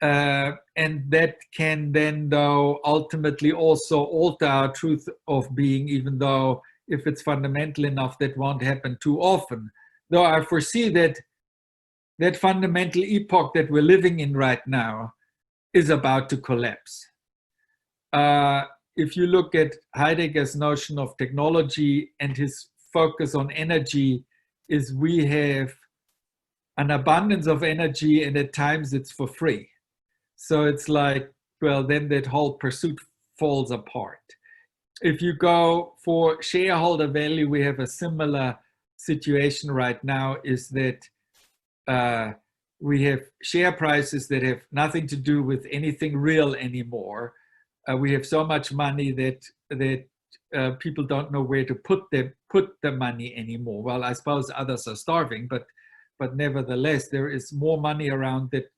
And that can then, though, ultimately also alter our truth of being, even though if it's fundamental enough, that won't happen too often. Though I foresee that that fundamental epoch that we're living in right now is about to collapse. If you look at Heidegger's notion of technology and his focus on energy, is we have an abundance of energy, and at times it's for free. So it's like, well, then that whole pursuit falls apart. If you go for shareholder value, we have a similar situation right now, is that we have share prices that have nothing to do with anything real anymore. We have so much money that people don't know where to put the money anymore. Well, I suppose others are starving, but nevertheless, there is more money around that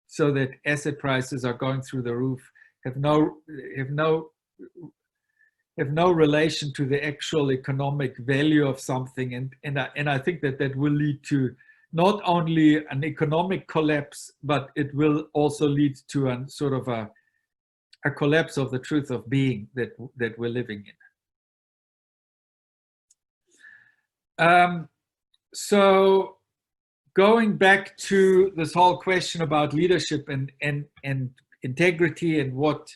so that asset prices are going through the roof, have no relation to the actual economic value of something, and I think that will lead to not only an economic collapse, but it will also lead to a sort of a collapse of the truth of being that we're living in. So going back to this whole question about leadership and integrity and what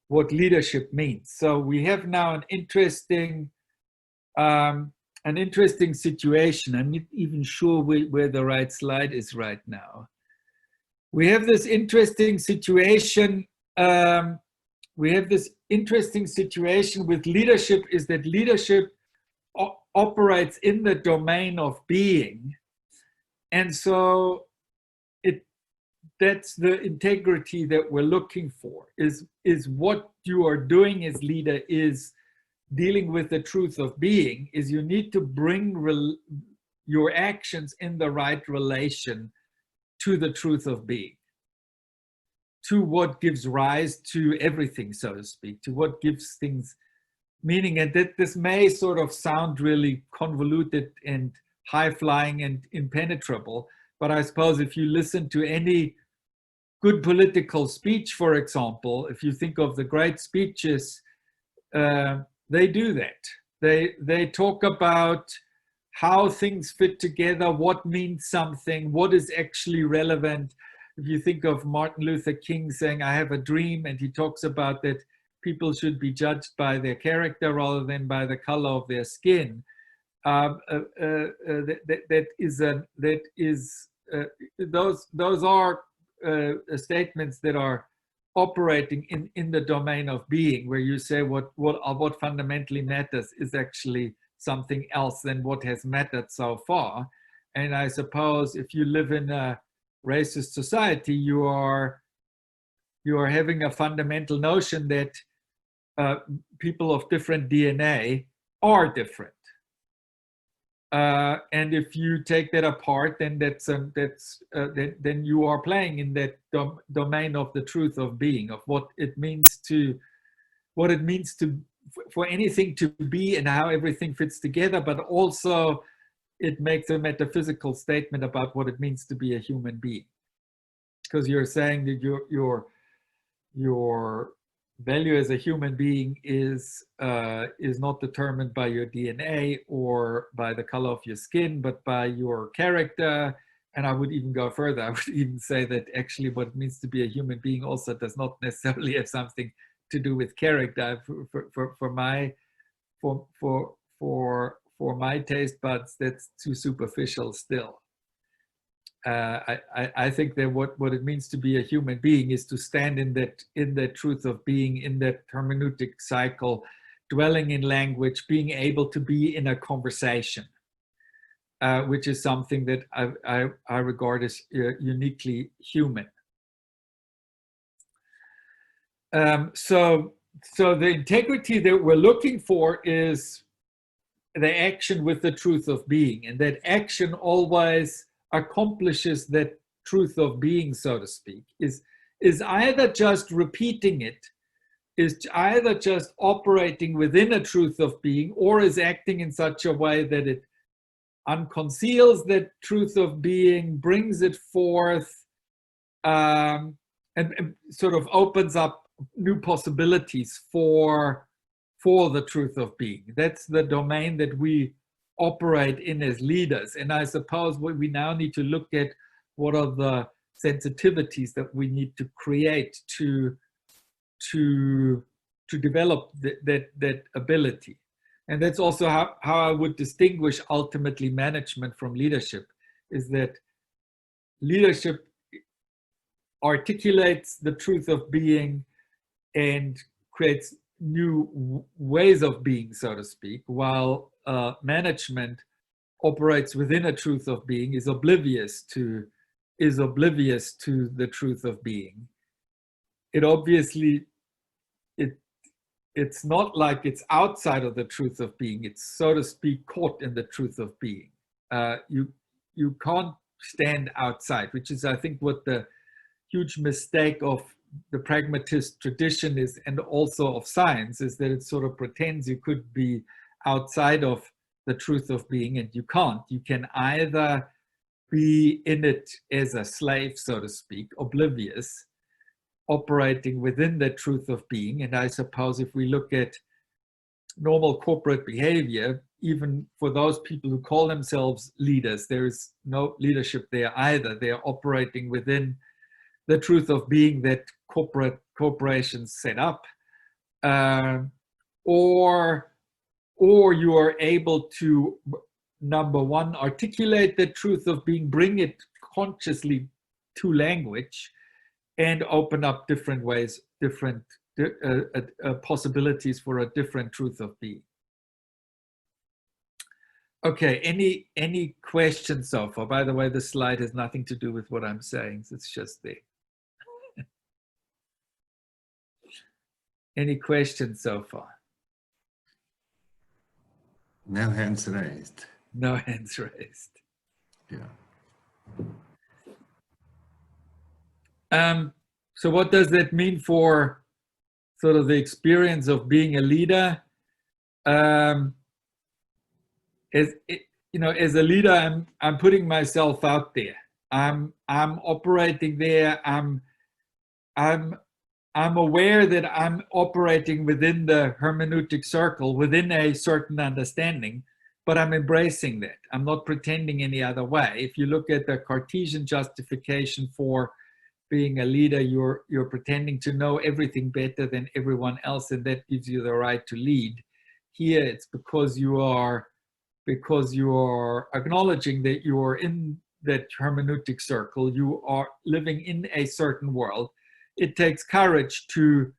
leadership means. So we have now an interesting situation. I'm not even sure where the right slide is right now. We have this interesting situation. We have this interesting situation with leadership, is that leadership operates in the domain of being. And so that's the integrity that we're looking for, is what you are doing as leader is dealing with the truth of being, is you need to bring your actions in the right relation to the truth of being, to what gives rise to everything, so to speak, to what gives things meaning. And that this may sort of sound really convoluted and high-flying and impenetrable, but I suppose if you listen to any good political speech, for example, if you think of the great speeches, they do that. They talk about how things fit together, what means something, what is actually relevant. if you think of Martin Luther King saying, I have a dream, and he talks about that people should be judged by their character rather than by the color of their skin. Those are statements that are operating in the domain of being, where you say what fundamentally matters is actually something else than what has mattered so far. And I suppose if you live in a racist society, you are having a fundamental notion that people of different DNA are different. And if you take that apart, then then you are playing in that domain of the truth of being, of what it means for anything to be and how everything fits together, but also it makes a metaphysical statement about what it means to be a human being, because you're saying that your value as a human being is not determined by your DNA or by the color of your skin, but by your character. And I would even go further. I would even say that actually what it means to be a human being also does not necessarily have something to do with character. For my taste buds, that's too superficial still. I think that what it means to be a human being is to stand in that truth of being, in that hermeneutic cycle, dwelling in language, being able to be in a conversation, which is something that I regard as uniquely human. So the integrity that we're looking for is the action with the truth of being, and that action always accomplishes that truth of being, so to speak, is either just repeating it, is either just operating within a truth of being, or is acting in such a way that it unconceals that truth of being, brings it forth, and sort of opens up new possibilities for the truth of being. That's the domain that we operate in as leaders. And I suppose what we now need to look at, what are the sensitivities that we need to create to develop that ability. And that's also how I would distinguish ultimately management from leadership, is that leadership articulates the truth of being and creates new ways of being, so to speak, while management operates within a truth of being, is oblivious to the truth of being. It obviously, it's not like it's outside of the truth of being. It's, so to speak, caught in the truth of being. You can't stand outside, which is, I think, what the huge mistake of the pragmatist tradition is, and also of science, is that it sort of pretends you could be outside of the truth of being, and you can't. You can either be in it as a slave, so to speak, oblivious, operating within the truth of being. And I suppose if we look at normal corporate behavior, even for those people who call themselves leaders, there is no leadership there either. They are operating within the truth of being that corporations set up, or you are able to, number one, articulate the truth of being, bring it consciously to language, and open up different ways, different possibilities for a different truth of being. Okay, any questions so far? By the way, the slide has nothing to do with what I'm saying. It's just there. Any questions so far? No hands raised. No hands raised. Yeah. So what does that mean for sort of the experience of being a leader? As a leader, I'm putting myself out there. I'm operating there. I'm aware that I'm operating within the hermeneutic circle, within a certain understanding, but I'm embracing that. I'm not pretending any other way. If you look at the Cartesian justification for being a leader, you're pretending to know everything better than everyone else, and that gives you the right to lead. Here, it's because you are acknowledging that you are in that hermeneutic circle, you are living in a certain world. It takes courage to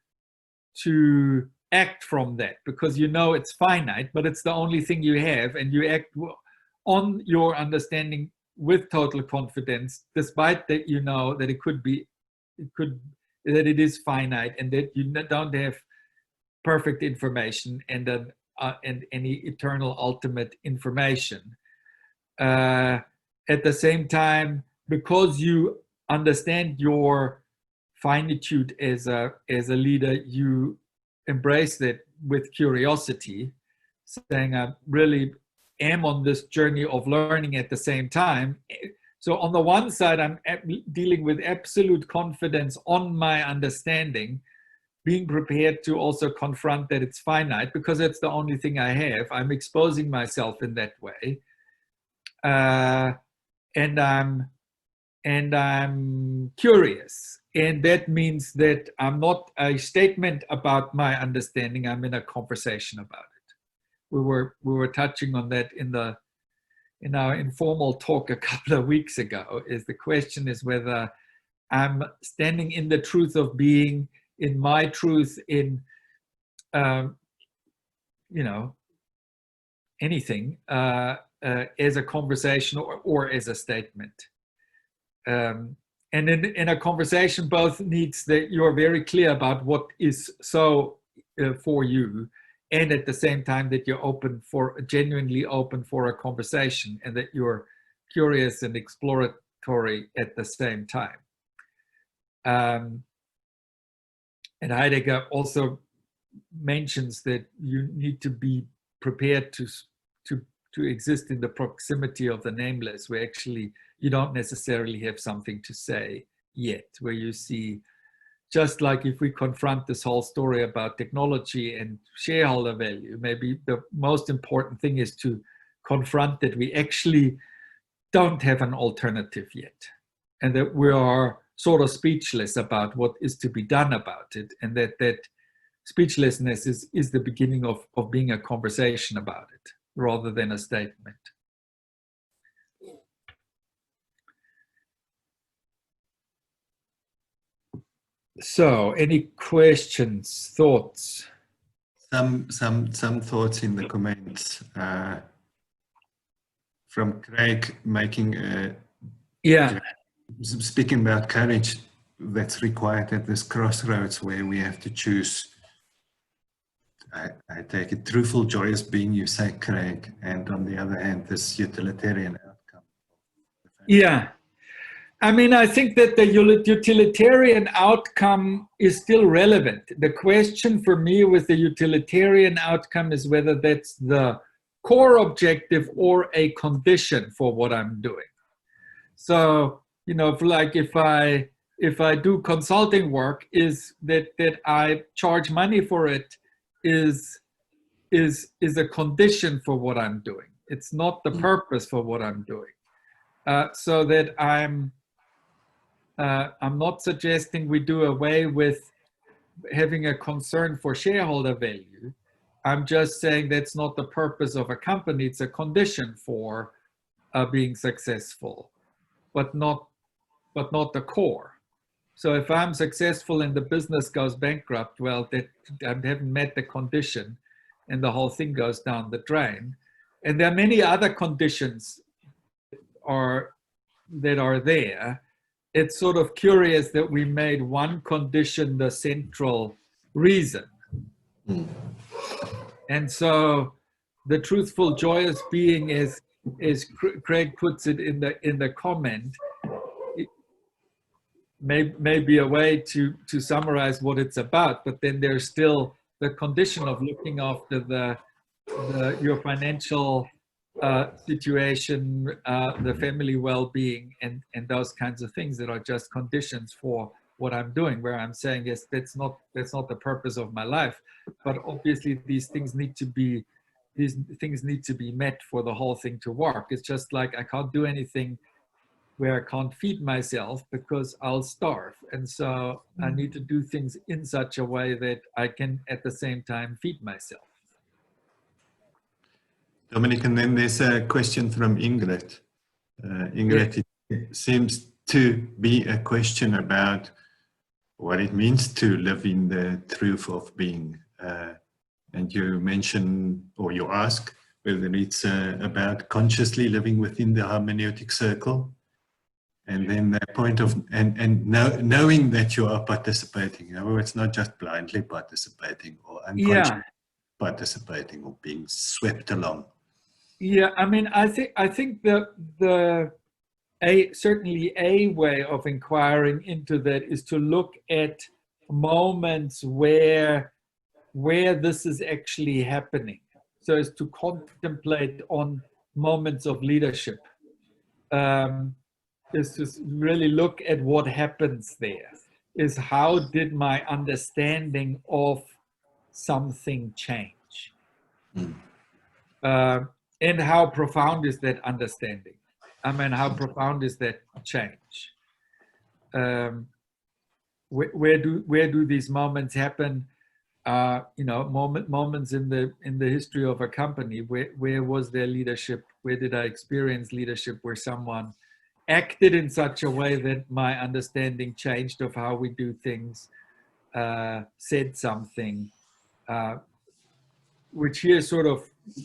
act from that, because you know it's finite, but it's the only thing you have, and you act on your understanding with total confidence, despite that you know that that it is finite, and that you don't have perfect information and any eternal ultimate information. At the same time, because you understand your finitude as a leader, you embrace that with curiosity, saying, I really am on this journey of learning at the same time. So on the one side, I'm dealing with absolute confidence on my understanding, being prepared to also confront that it's finite, because it's the only thing I have. I'm exposing myself in that way. And I'm curious. And that means that I'm not a statement about my understanding, I'm in a conversation about it. We were touching on that in our informal talk a couple of weeks ago. Is the question is whether I'm standing in the truth of being, in my truth, in anything, as a conversation or as a statement. And in a conversation, both needs that you're very clear about what is so for you, and at the same time that you're genuinely open for a conversation, and that you're curious and exploratory at the same time. And Heidegger also mentions that you need to be prepared to exist in the proximity of the nameless, where actually you don't necessarily have something to say yet, where you see, just like if we confront this whole story about technology and shareholder value, maybe the most important thing is to confront that we actually don't have an alternative yet, and that we are sort of speechless about what is to be done about it, and that speechlessness is the beginning of being a conversation about it, rather than a statement. So, any questions, thoughts? Some thoughts in the comments from Craig, making speaking about courage that's required at this crossroads where we have to choose. I take it truthful, joyous being, you say, Craig, and on the other hand, this utilitarian outcome. Yeah. I mean, I think that the utilitarian outcome is still relevant. The question for me with the utilitarian outcome is whether that's the core objective or a condition for what I'm doing. So, if I do consulting work, is that I charge money for it is a condition for what I'm doing. It's not the purpose for what I'm doing. So that I'm not suggesting we do away with having a concern for shareholder value. I'm just saying that's not the purpose of a company. It's a condition for being successful, but not the core. So if I'm successful and the business goes bankrupt, well, that I haven't met the condition, and the whole thing goes down the drain. And there are many other conditions that are there. It's sort of curious that we made one condition the central reason. And so the truthful, joyous being, as Craig puts it in the comment, may be a way to summarize what it's about, but then there's still the condition of looking after your financial situation, the family well-being, and those kinds of things that are just conditions for what I'm doing, where I'm saying, yes, that's not the purpose of my life, but obviously these things need to be met for the whole thing to work. It's just like I can't do anything where I can't feed myself because I'll starve. And so I need to do things in such a way that I can at the same time feed myself. Dominik, and then there's a question from Ingrid. Ingrid, it seems to be a question about what it means to live in the truth of being. And you mention, or you ask, whether it's about consciously living within the hermeneutic circle. And then the point of, knowing that you are participating. In other words, not just blindly participating or unconsciously participating or being swept along. Yeah, I mean, I think certainly a way of inquiring into that is to look at moments where this is actually happening. So as to contemplate on moments of leadership, is to really look at what happens there. Is how did my understanding of something change? And how profound is that understanding? I mean, how profound is that change? Where do these moments happen? You know, moments in the history of a company. Where was their leadership? Where did I experience leadership? Where someone acted in such a way that my understanding changed of how we do things, said something, which here sort of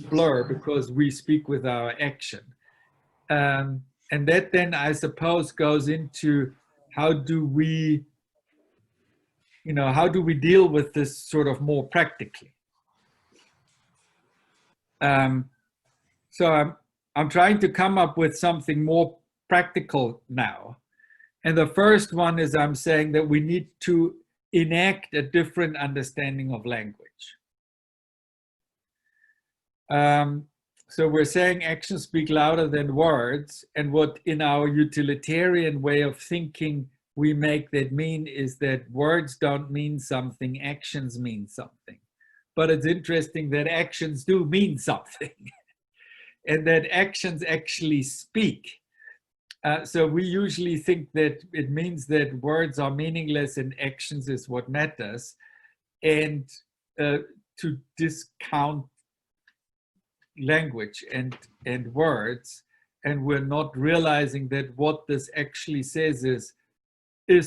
blur because we speak with our action. And that then, I suppose, goes into how do we deal with this sort of more practically? So I'm trying to come up with something more practical now. And the first one is I'm saying that we need to enact a different understanding of language. So we're saying actions speak louder than words, and what in our utilitarian way of thinking we make that mean is that words don't mean something, actions mean something. But it's interesting that actions do mean something and that actions actually speak. So we usually think that it means that words are meaningless and actions is what matters, and to discount language and words, and we're not realizing that what this actually says is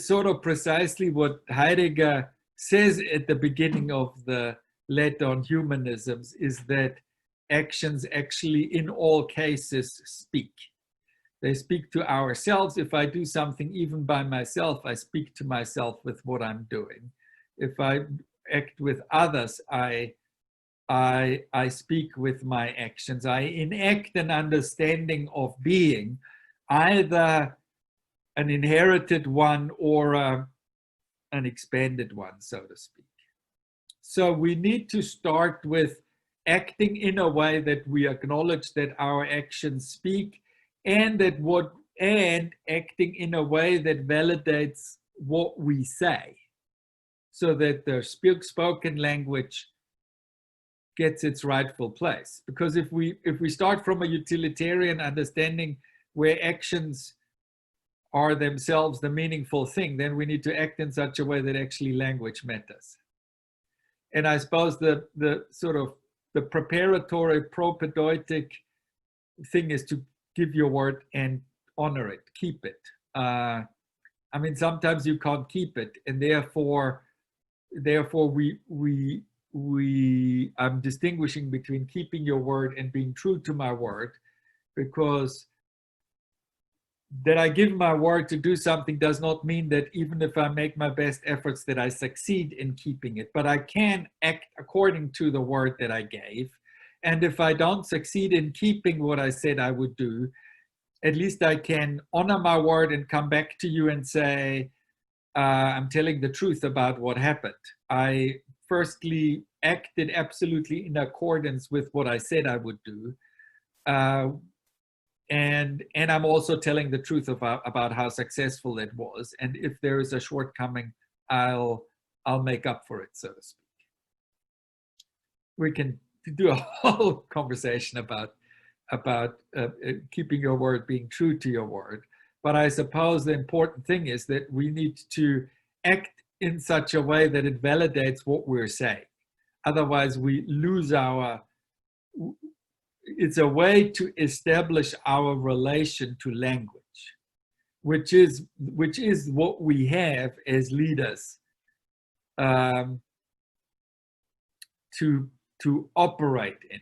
sort of precisely what Heidegger says at the beginning of the letter on humanisms, is that actions actually in all cases speak. They speak to ourselves. If I do something even by myself, I speak to myself with what I'm doing. If I act with others, I speak with my actions. I enact an understanding of being, either an inherited one or an expanded one, so to speak. So we need to start with acting in a way that we acknowledge that our actions speak, and acting in a way that validates what we say, so that the spoken language gets its rightful place. Because if we start from a utilitarian understanding where actions are themselves the meaningful thing, then we need to act in such a way that actually language matters. And I suppose the sort of the preparatory propedeutic thing is to give your word and honor it, keep it. I mean, sometimes you can't keep it, and therefore I'm distinguishing between keeping your word and being true to my word, because that I give my word to do something does not mean that even if I make my best efforts that I succeed in keeping it, but I can act according to the word that I gave. And if I don't succeed in keeping what I said I would do, at least I can honor my word and come back to you and say, I'm telling the truth about what happened. I firstly acted absolutely in accordance with what I said I would do. And I'm also telling the truth about how successful it was. And if there is a shortcoming, I'll make up for it, so to speak. We can do a whole conversation about keeping your word, being true to your word. But I suppose the important thing is that we need to act in such a way that it validates what we're saying. Otherwise, we lose our, it's a way to establish our relation to language, which is what we have as leaders to operate in.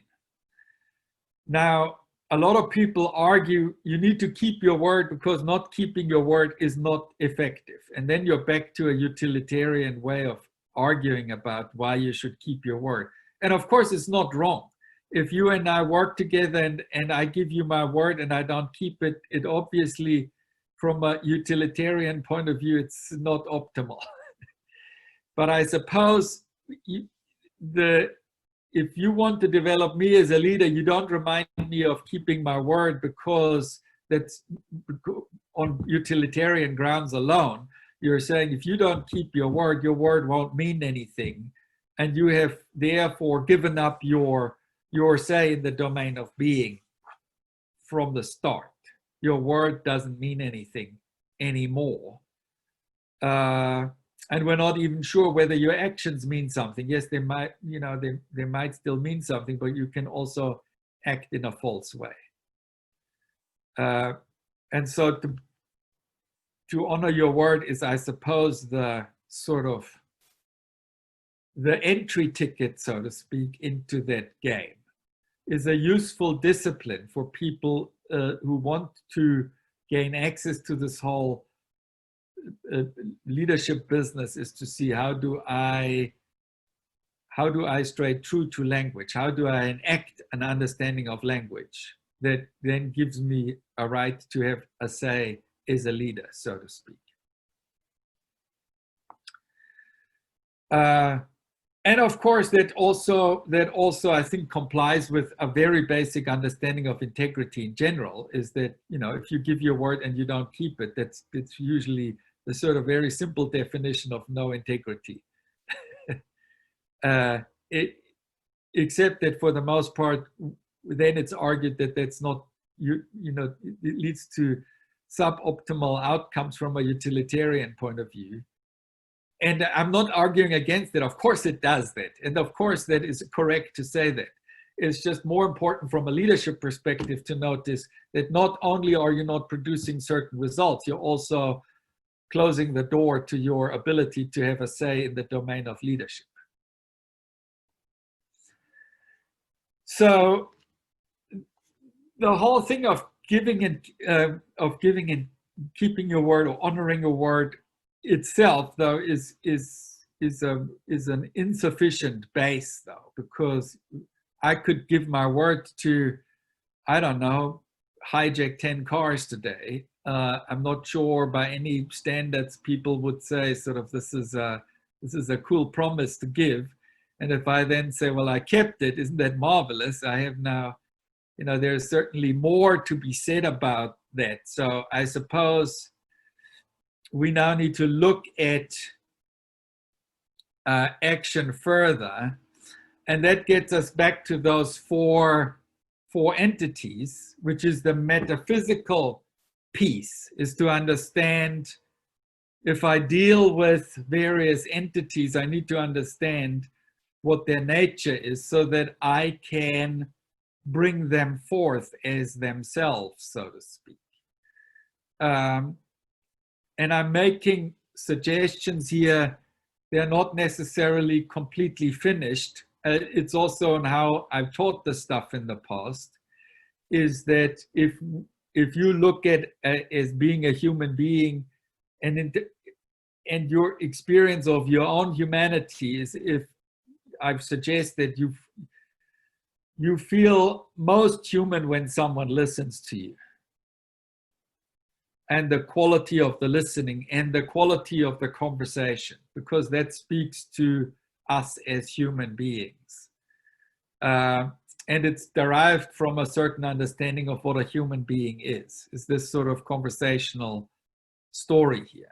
Now, a lot of people argue you need to keep your word because not keeping your word is not effective. And then you're back to a utilitarian way of arguing about why you should keep your word. And of course, it's not wrong. If you and I work together and I give you my word and I don't keep it, it obviously, from a utilitarian point of view, it's not optimal. But I suppose if you want to develop me as a leader, you don't remind me of keeping my word because that's on utilitarian grounds alone. You're saying if you don't keep your word won't mean anything. And you have therefore given up your say in the domain of being from the start. Your word doesn't mean anything anymore. And we're not even sure whether your actions mean something. Yes, they might, they might still mean something, but you can also act in a false way. And so to honor your word is, I suppose, the sort of the entry ticket, so to speak, into that game. Is a useful discipline for people who want to gain access to this whole leadership business, is to see how do I stray true to language? How do I enact an understanding of language that then gives me a right to have a say as a leader, so to speak? And of course, that also I think complies with a very basic understanding of integrity in general. Is that if you give your word and you don't keep it, it's usually the sort of very simple definition of no integrity. Except that for the most part, then it's argued that that's not, it leads to suboptimal outcomes from a utilitarian point of view. And I'm not arguing against it. Of course it does that. And of course that is correct to say that. It's just more important from a leadership perspective to notice that not only are you not producing certain results, you're also closing the door to your ability to have a say in the domain of leadership. So the whole thing of giving and keeping your word or honoring your word itself, though, is an insufficient base, though, because I could give my word to, I don't know, hijack 10 cars today. I'm not sure by any standards people would say sort of this is a cool promise to give. And if I then say, well, I kept it, isn't that marvelous? I have now, there's certainly more to be said about that. So I suppose we now need to look at action further. And that gets us back to those four entities, which is the metaphysical piece, is to understand if I deal with various entities, I need to understand what their nature is so that I can bring them forth as themselves, so to speak. And I'm making suggestions here. They're not necessarily completely finished. It's also on how I've taught this stuff in the past, is that if you look at as being a human being and your experience of your own humanity is, if I've suggested you feel most human when someone listens to you, and the quality of the listening and the quality of the conversation, because that speaks to us as human beings. And it's derived from a certain understanding of what a human being is this sort of conversational story here.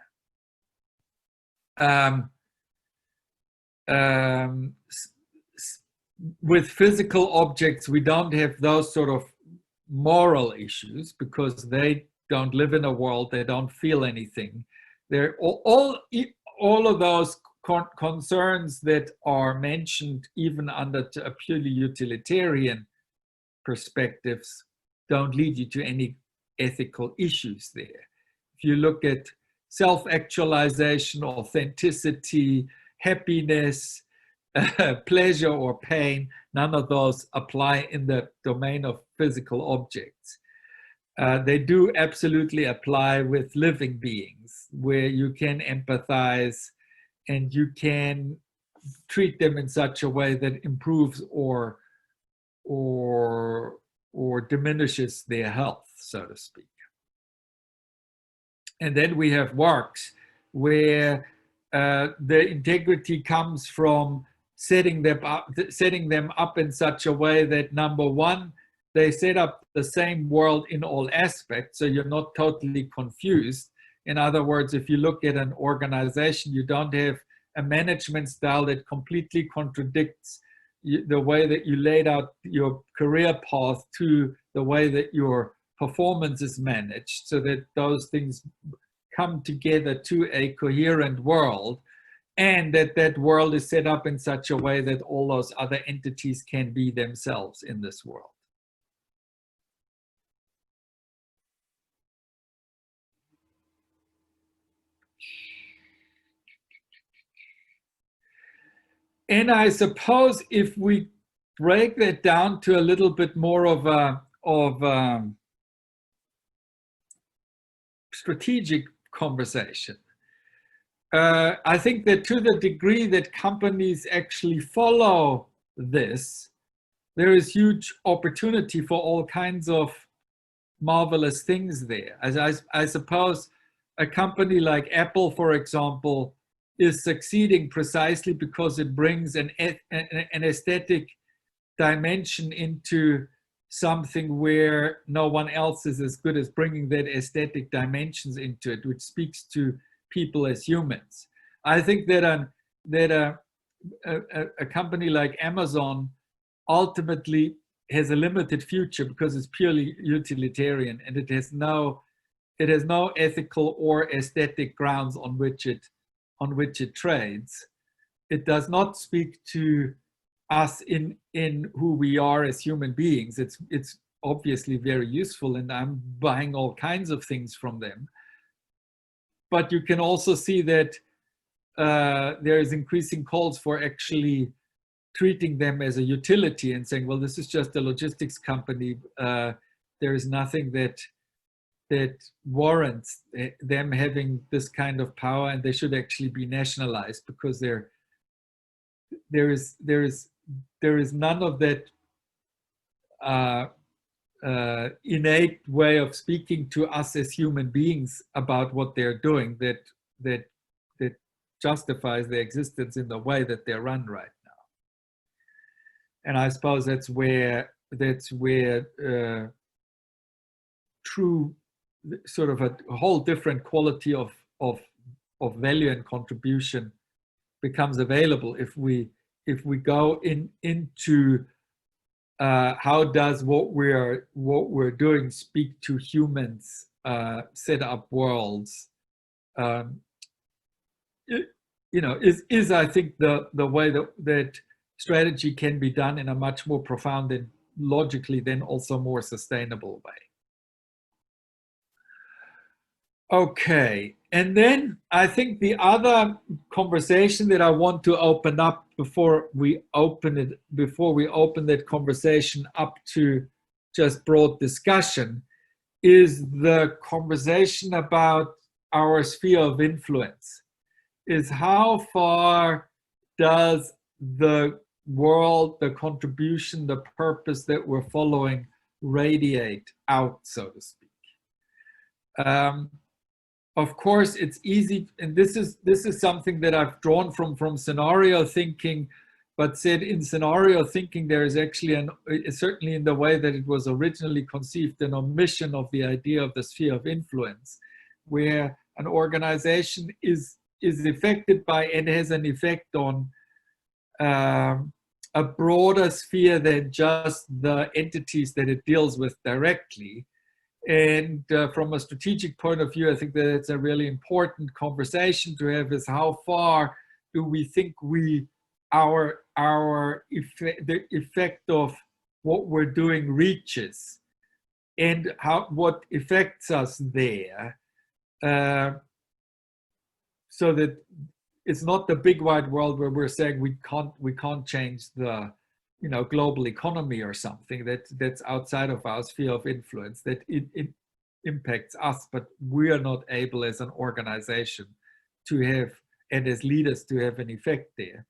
With physical objects, we don't have those sort of moral issues because they don't live in a world, they don't feel anything. They're all of those concerns that are mentioned even under a purely utilitarian perspectives don't lead you to any ethical issues there. If you look at self-actualization, authenticity, happiness, pleasure or pain, none of those apply in the domain of physical objects. They do absolutely apply with living beings, where you can empathize and you can treat them in such a way that improves or diminishes their health, so to speak. And then we have works where the integrity comes from setting them up in such a way that, number one, they set up the same world in all aspects, so you're not totally confused. In other words, if you look at an organization, you don't have a management style that completely contradicts the way that you laid out your career path to the way that your performance is managed, so that those things come together to a coherent world, and that world is set up in such a way that all those other entities can be themselves in this world. And I suppose if we break that down to a little bit more of a strategic conversation, I think that to the degree that companies actually follow this, there is huge opportunity for all kinds of marvelous things there. As I suppose a company like Apple, for example, is succeeding precisely because it brings an aesthetic dimension into something where no one else is as good as bringing that aesthetic dimensions into it, which speaks to people as humans. I think that a company like Amazon ultimately has a limited future because it's purely utilitarian, and it has no ethical or aesthetic grounds on which it trades. It does not speak to us in who we are as human beings. It's obviously very useful, and I'm buying all kinds of things from them. But you can also see that there is increasing calls for actually treating them as a utility and saying, well, this is just a logistics company. There is nothing that warrants them having this kind of power, and they should actually be nationalized, because there is none of that innate way of speaking to us as human beings about what they're doing that justifies their existence in the way that they're run right now. And I suppose that's where true sort of a whole different quality of value and contribution becomes available if we go into how does what we're doing speak to humans, set up worlds. Is I think the way that strategy can be done in a much more profound and logically then also more sustainable way. Okay, and then I think the other conversation that I want to open up before we open that conversation up to just broad discussion is the conversation about our sphere of influence. Is how far does the world, the contribution, the purpose that we're following radiate out, so to speak. Of course, it's easy, and this is something that I've drawn from scenario thinking, but said in scenario thinking there is actually certainly in the way that it was originally conceived, an omission of the idea of the sphere of influence, where an organization is affected by and has an effect on a broader sphere than just the entities that it deals with directly. And from a strategic point of view, I think that it's a really important conversation to have, is how far do we think the effect of what we're doing reaches, and what affects us there, so that it's not the big wide world where we're saying we can't change the global economy or something that's outside of our sphere of influence, that it impacts us, but we are not able as an organization to have, and as leaders, to have an effect there.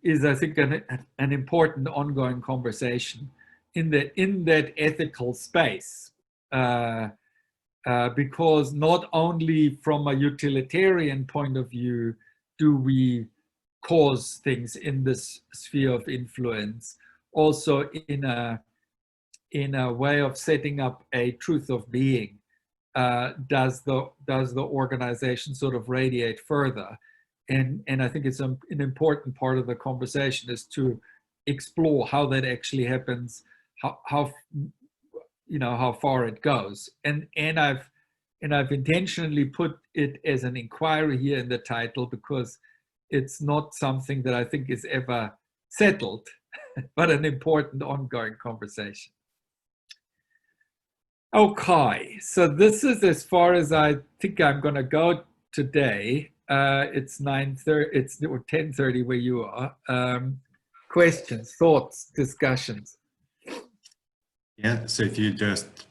Is I think an important ongoing conversation in that ethical space, because not only from a utilitarian point of view do we cause things in this sphere of influence, also in a way of setting up a truth of being, does the organization sort of radiate further. And I think it's an important part of the conversation is to explore how that actually happens, how far it goes. And I've intentionally put it as an inquiry here in the title, because it's not something that I think is ever settled, but an important ongoing conversation. Okay, so this is as far as I think I'm going to go today. It's 9:30. It's 10:30 where you are. Questions, thoughts, discussions. Yeah. So if you just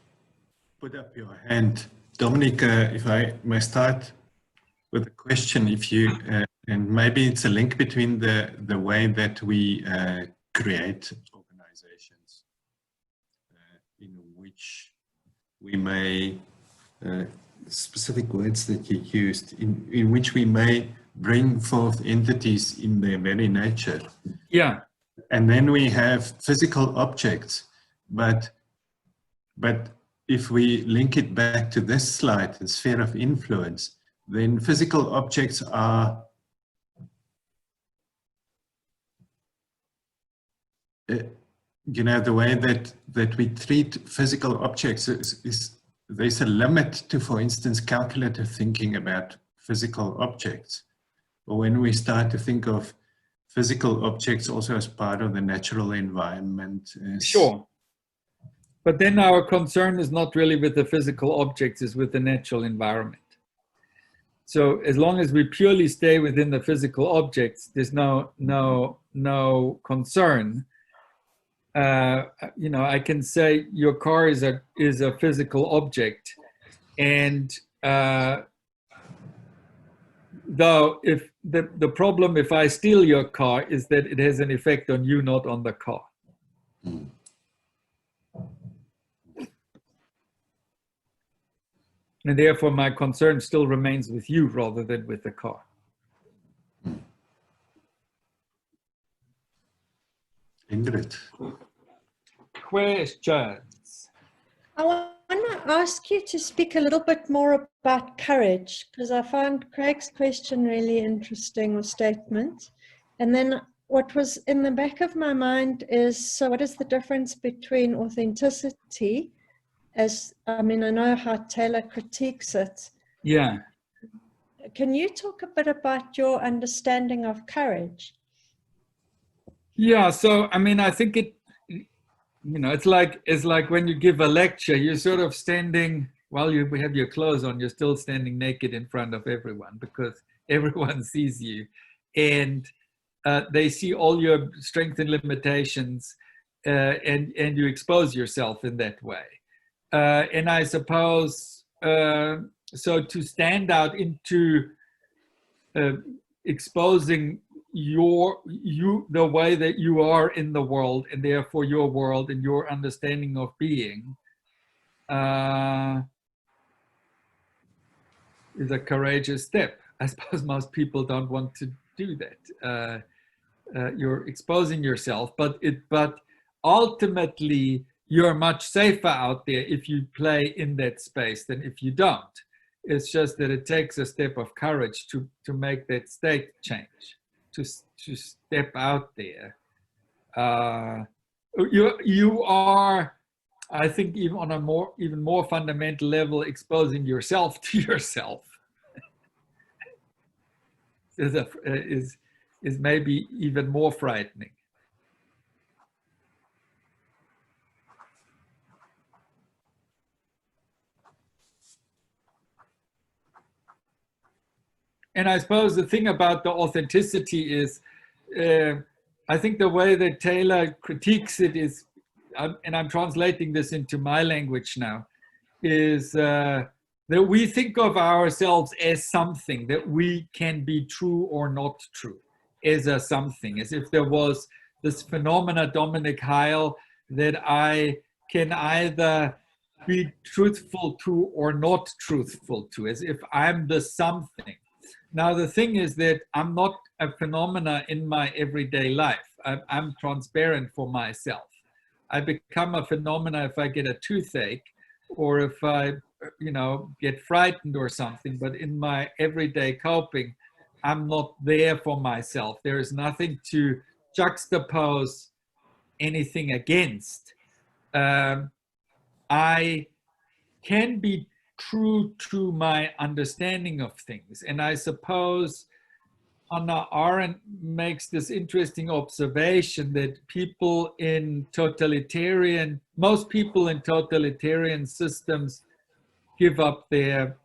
put up your hand, Dominik, if I may start with a question, if you and maybe it's a link between the way that we create organizations, in which we may specific words that you used, in which we may bring forth entities in their very nature. Yeah. And then we have physical objects, but if we link it back to this slide, the sphere of influence, then physical objects are the way that we treat physical objects is there's a limit to, for instance, calculative thinking about physical objects. Or when we start to think of physical objects also as part of the natural environment. Sure. But then our concern is not really with the physical objects, it's with the natural environment. So as long as we purely stay within the physical objects, there's no concern. I can say your car is a physical object, and though if the problem if I steal your car is that it has an effect on you, not on the car. And therefore my concern still remains with you rather than with the car. Ingrid. Questions? I want to ask you to speak a little bit more about courage, because I found Craig's question really interesting, or statement. And then what was in the back of my mind is, so what is the difference between authenticity, as, I know how Taylor critiques it. Yeah. Can you talk a bit about your understanding of courage? Yeah, so I think it's like when you give a lecture, you're sort of standing, while you have your clothes on, you're still standing naked in front of everyone, because everyone sees you, and they see all your strengths and limitations, and you expose yourself in that way. And I suppose, so to stand out into exposing the way that you are in the world, and therefore your world and your understanding of being, is a courageous step. I suppose most people don't want to do that. You're exposing yourself, but ultimately you're much safer out there if you play in that space than if you don't. It's just that it takes a step of courage to make that state change, to step out there. you are, I think, even on a even more fundamental level, exposing yourself to yourself is maybe even more frightening. And I suppose the thing about the authenticity is, I think the way that Taylor critiques it is, and I'm translating this into my language now, is that we think of ourselves as something, that we can be true or not true, as a something, as if there was this phenomena, Dominik, Heil, that I can either be truthful to or not truthful to, as if I'm the something. Now, the thing is that I'm not a phenomena in my everyday life. I'm transparent for myself. I become a phenomena if I get a toothache or if I, get frightened or something. But in my everyday coping, I'm not there for myself. There is nothing to juxtapose anything against. I can be true to my understanding of things. And I suppose Hannah Arendt makes this interesting observation that most people in totalitarian systems give up their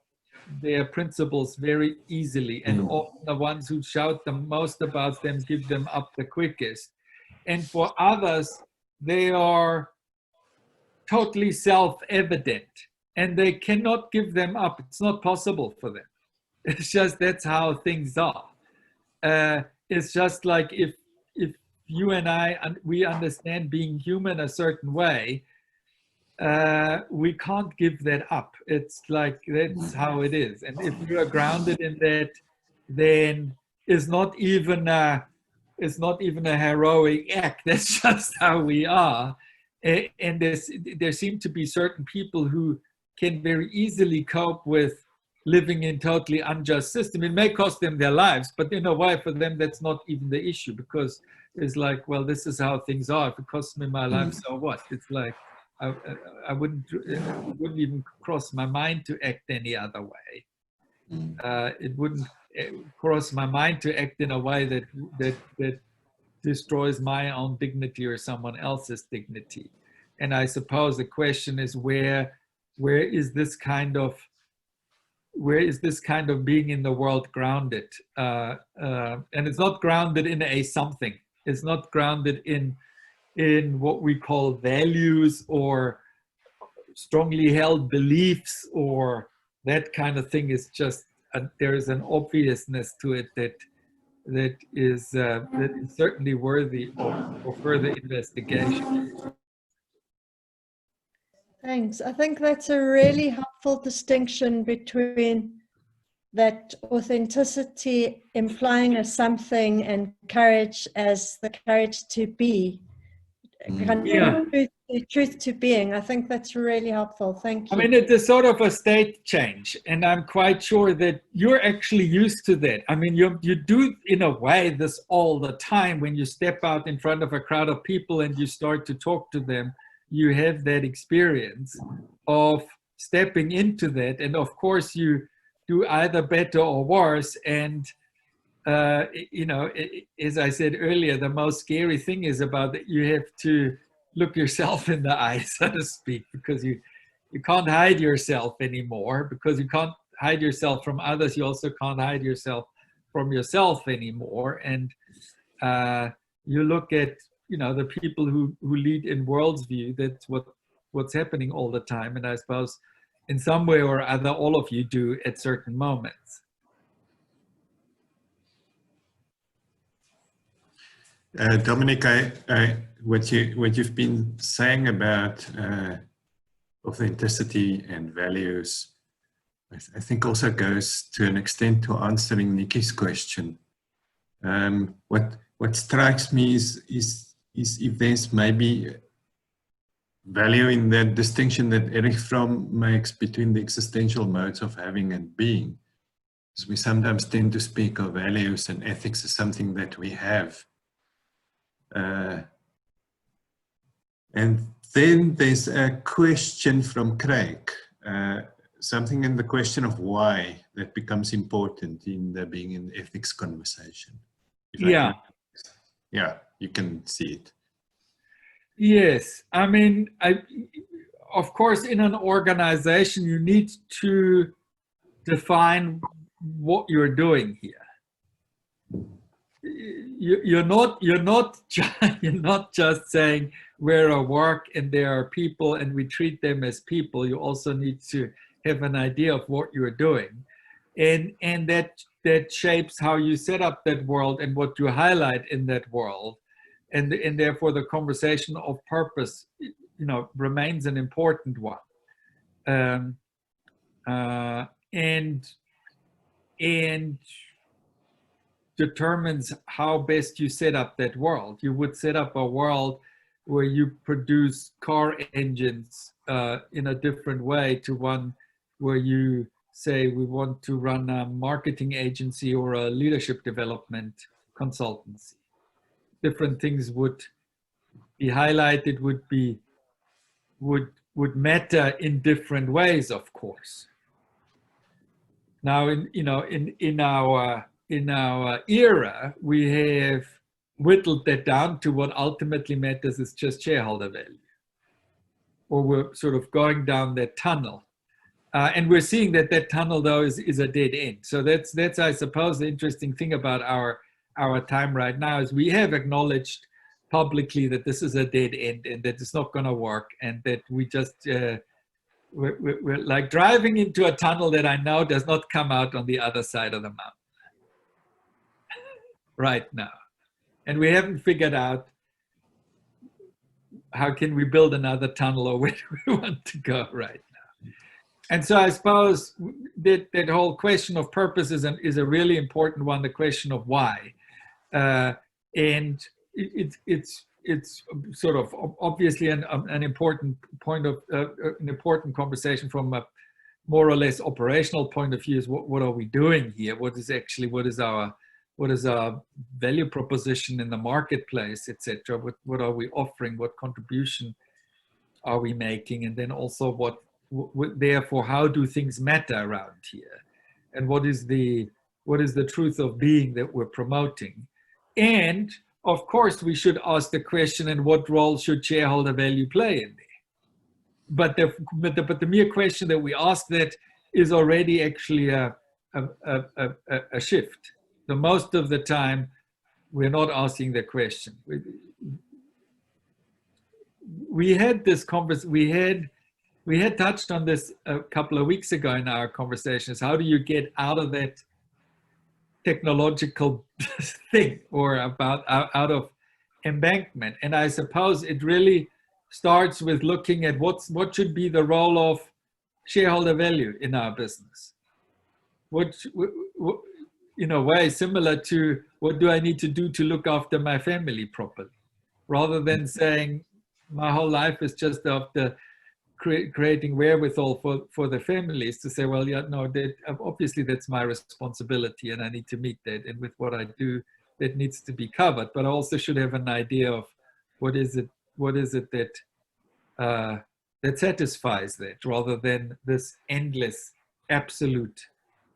principles very easily, and often the ones who shout the most about them give them up the quickest. And for others, they are totally self-evident, and they cannot give them up. It's not possible for them. It's just, that's how things are. It's just like if you and I, we understand being human a certain way, we can't give that up. It's like, that's how it is. And if you are grounded in that, then it's not even a heroic act. That's just how we are. And there seem to be certain people who can very easily cope with living in totally unjust system. It may cost them their lives, but in a way for them, that's not even the issue, because it's like, well, this is how things are. If it costs me my life, so what? It's like, it wouldn't even cross my mind to act any other way. It wouldn't cross my mind to act in a way that destroys my own dignity or someone else's dignity. And I suppose the question is, where is this kind of being in the world grounded? And it's not grounded in a something. It's not grounded in what we call values or strongly held beliefs or that kind of thing. Is just there is an obviousness to it that is certainly worthy of further investigation. Thanks. I think that's a really helpful distinction between that authenticity implying a something and courage as the courage to be. Yeah. Truth to being. I think that's really helpful. Thank you. I mean, it's a sort of a state change, and I'm quite sure that you're actually used to that. I mean, you do in a way this all the time. When you step out in front of a crowd of people and you start to talk to them, you have that experience of stepping into that, and of course you do either better or worse. And as I said earlier, the most scary thing is about that you have to look yourself in the eye, so to speak, because you can't hide yourself anymore. Because you can't hide yourself from others, you also can't hide yourself from yourself anymore. And you look at the people who lead in world's view. That's what's happening all the time. And I suppose in some way or other, all of you do at certain moments. Dominik, what you've been saying about authenticity and values, I think also goes to an extent to answering Nikki's question. What strikes me is if there's maybe value in that distinction that Erich Fromm makes between the existential modes of having and being. Because we sometimes tend to speak of values and ethics as something that we have. And then there's a question from Craig, something in the question of why that becomes important in the being in ethics conversation. Yeah. Yeah, you can see it. Yes, I mean, of course, in an organization, you need to define what you're doing here. You're not just saying we're a work and there are people and we treat them as people. You also need to have an idea of what you're doing, and that shapes how you set up that world and what you highlight in that world, and therefore the conversation of purpose, remains an important one, and determines how best you set up that world. You would set up a world where you produce car engines in a different way to one where you say we want to run a marketing agency or a leadership development consultancy. Different things would be highlighted, would matter in different ways, of course. Now, in our era, we have whittled that down to what ultimately matters is just shareholder value, or we're sort of going down that tunnel, and we're seeing that tunnel though is a dead end. So that's I suppose the interesting thing about our time right now is we have acknowledged publicly that this is a dead end and that it's not going to work, and that we just we're like driving into a tunnel that I know does not come out on the other side of the mountain right now. And we haven't figured out how can we build another tunnel or where do we want to go right now. And so I suppose that whole question of purpose is a really important one, the question of why. And it's sort of obviously an important point of an important conversation from a more or less operational point of view is what are we doing here? What is our value proposition in the marketplace, etc. What are we offering? What contribution are we making? And then also therefore, how do things matter around here? And what is the truth of being that we're promoting? And of course, we should ask the question, and what role should shareholder value play in there? But the mere question that we ask that is already actually a shift. So most of the time, we're not asking the question. We had this conversation. We had touched on this a couple of weeks ago in our conversations. How do you get out of that technological thing, or out of embankment? And I suppose it really starts with looking at what should be the role of shareholder value in our business. What in a way similar to what do I need to do to look after my family properly, rather than saying my whole life is just after creating wherewithal for the families to say, well, yeah, no, obviously that's my responsibility and I need to meet that, and with what I do that needs to be covered, but I also should have an idea of what is it that satisfies that, rather than this endless absolute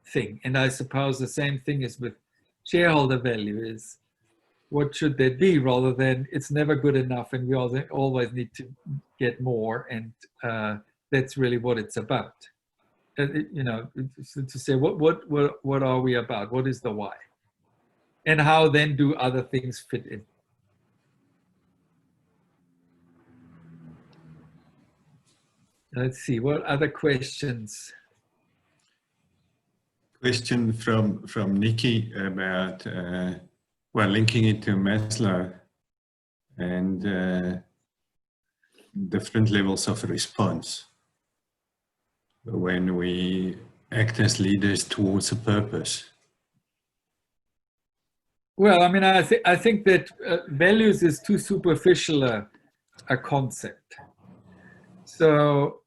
thing. And I suppose the same thing is with shareholder value, is what should that be, rather than it's never good enough and we always need to get more, and that's really what it's about. To say what are we about, what is the why, and how then do other things fit in. Let's see, what other questions? Question from Nikki about linking it to Maslow and different levels of response when we act as leaders towards a purpose. Well, I mean, I think that values is too superficial a concept. So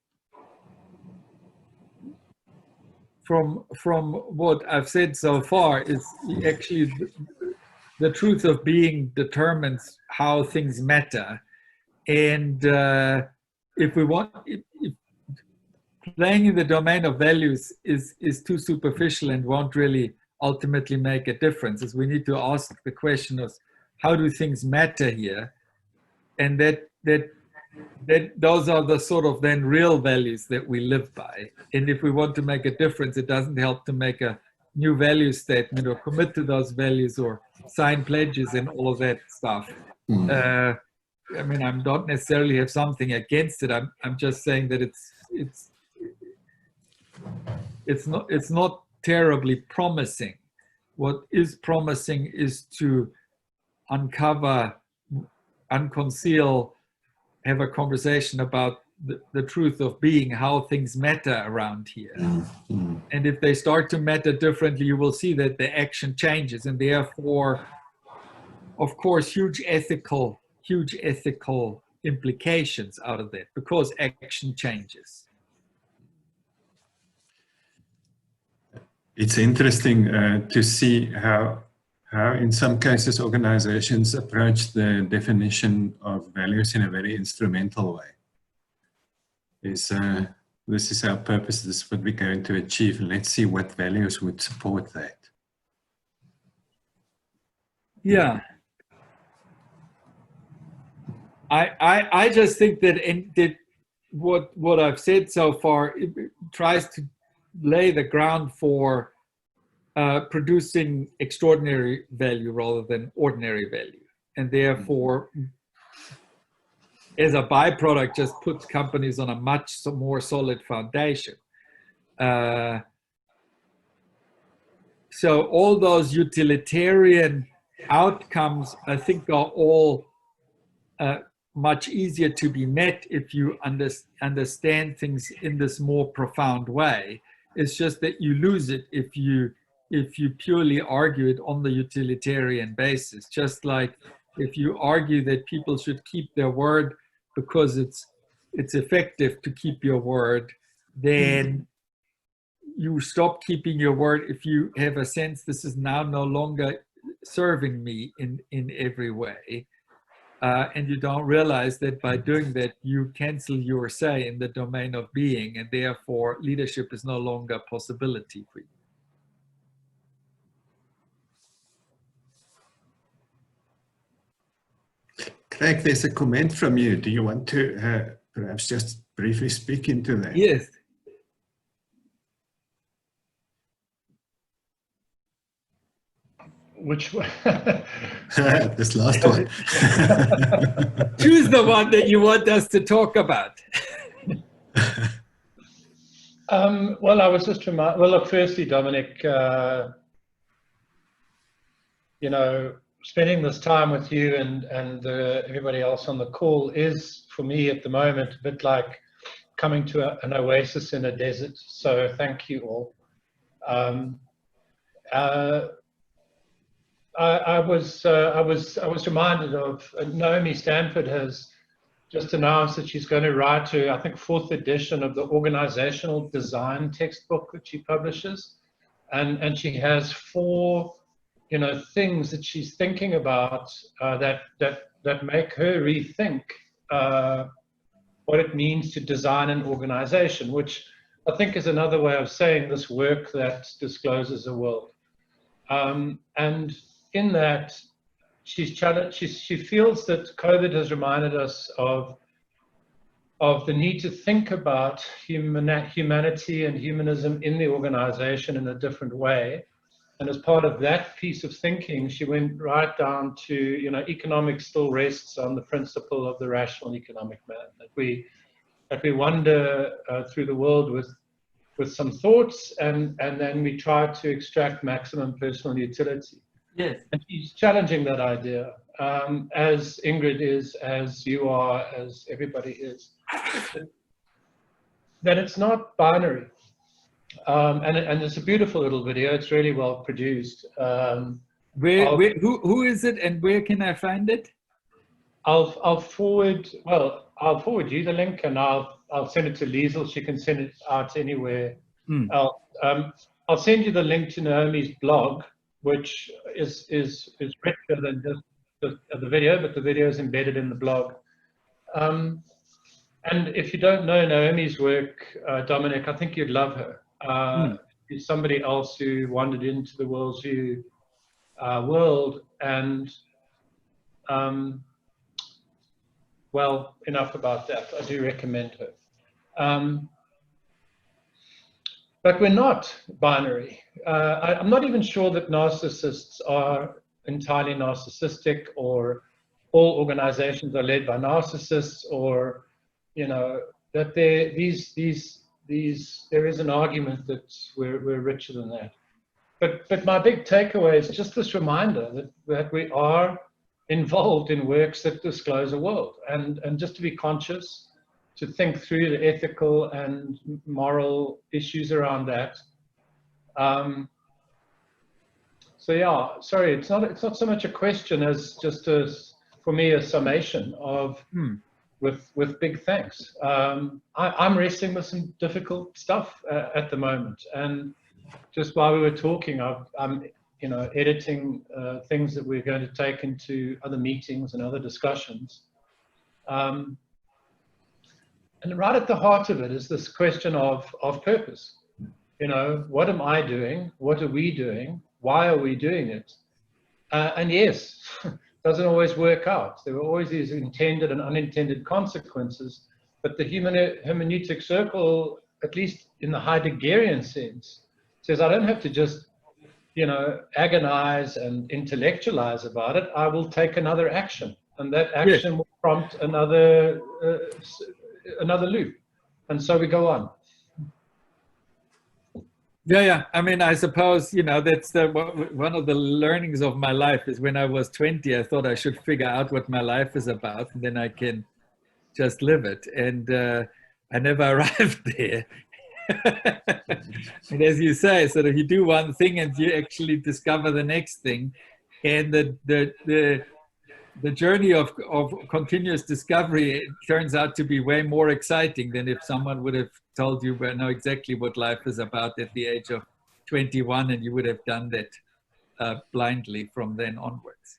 from what I've said so far is actually the truth of being determines how things matter, And if we want, if playing in the domain of values is too superficial and won't really ultimately make a difference, is we need to ask the question of how do things matter here, and that those are the sort of then real values that we live by. And if we want to make a difference, it doesn't help to make a new value statement or commit to those values or sign pledges and all of that stuff. I mean, I don't necessarily have something against it. I'm just saying that it's not terribly promising. What is promising is to uncover, unconceal, have a conversation about the truth of being, how things matter around here. And if they start to matter differently, you will see that the action changes, and therefore, of course, huge ethical implications out of that, because action changes. It's interesting to see how in some cases organizations approach the definition of values in a very instrumental way. This is our purpose, this is what we're going to achieve. Let's see what values would support that. Yeah. I just think that what I've said so far, it tries to lay the ground for producing extraordinary value rather than ordinary value, and therefore, as a byproduct, just puts companies on a much more solid foundation. So all those utilitarian outcomes, I think, are all much easier to be met if you understand things in this more profound way. It's just that you lose it if you purely argue it on the utilitarian basis. Just like if you argue that people should keep their word because it's effective to keep your word, then you stop keeping your word if you have a sense this is now no longer serving me in every way. And you don't realize that by doing that, you cancel your say in the domain of being, and therefore leadership is no longer a possibility for you. Craig, there's a comment from you. Do you want to perhaps just briefly speak into that? Yes. Which one? This last one. Choose the one that you want us to talk about. Well, I was just reminded, well, look, firstly, Dominik, you know, spending this time with you and everybody else on the call is, for me at the moment, a bit like coming to an oasis in a desert. So thank you all. I was reminded of Naomi Stanford has just announced that she's going to write her, I think, 4th edition of the organizational design textbook that she publishes, and she has 4, you know, things that she's thinking about that make her rethink what it means to design an organization, which I think is another way of saying this work that discloses a world. And in that, she feels that COVID has reminded us of the need to think about humanity and humanism in the organization in a different way. And as part of that piece of thinking, she went right down to, you know, economics still rests on the principle of the rational economic man, that we wander through the world with some thoughts, and then we try to extract maximum personal utility. Yes. And she's challenging that idea, as Ingrid is, as you are, as everybody is, that it's not binary. And it's a beautiful little video. It's really well produced. Who is it, and where can I find it? I'll forward you the link, and I'll send it to Liesl. She can send it out anywhere. I'll send you the link to Naomi's blog, which is richer than just the video, but the video is embedded in the blog. And if you don't know Naomi's work, Dominik, I think you'd love her. She's somebody else who wandered into the worldview world, and well, enough about that. I do recommend her. But we're not binary. I'm not even sure that narcissists are entirely narcissistic, or all organizations are led by narcissists, or, you know, that there is an argument that we're richer than that. But my big takeaway is just this reminder that we are involved in works that disclose a world, and just to be conscious, to think through the ethical and moral issues around that. So yeah, sorry, it's not so much a question as just for me a summation of with big thanks. I'm wrestling with some difficult stuff at the moment, and just while we were talking, I'm editing things that we're going to take into other meetings and other discussions. And right at the heart of it is this question of purpose. You know, what am I doing? What are we doing? Why are we doing it? And yes, it doesn't always work out. There are always these intended and unintended consequences. But the Hermeneutic Circle, at least in the Heideggerian sense, says I don't have to just, you know, agonize and intellectualize about it. I will take another action, and that action will prompt another loop, and so we go on. Yeah. I mean, I suppose, you know, that's one of the learnings of my life is when I was 20, I thought I should figure out what my life is about, and then I can just live it. And I never arrived there. And as you say, sort of, you do one thing and you actually discover the next thing, and the journey of continuous discovery turns out to be way more exciting than if someone would have told you, well, know exactly what life is about at the age of 21, and you would have done that blindly from then onwards.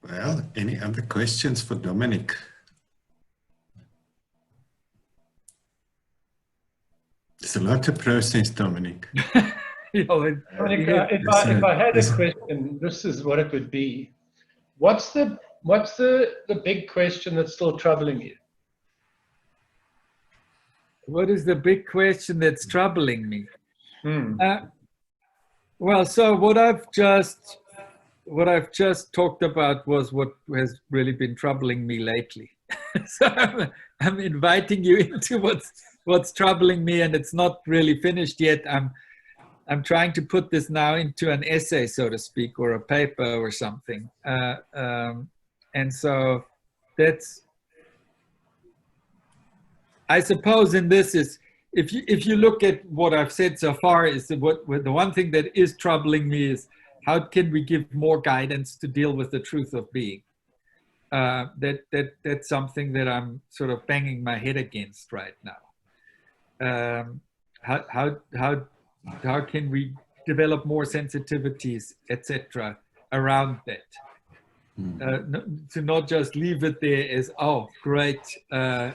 Well, any other questions for Dominik? There's a lot to process, Dominik. Dominik, if I had a question, this is what it would be. What's the big question that's still troubling you? What is the big question that's troubling me? Well, so what I've just talked about was what has really been troubling me lately. So I'm inviting you into what's troubling me, and it's not really finished yet. I'm trying to put this now into an essay, so to speak, or a paper or something. And so that's, I suppose in this is, if you look at what I've said so far, is the one thing that is troubling me is how can we give more guidance to deal with the truth of being? That's something that I'm sort of banging my head against right now. How can we develop more sensitivities, etc., around that? To not just leave it there as, oh, great, I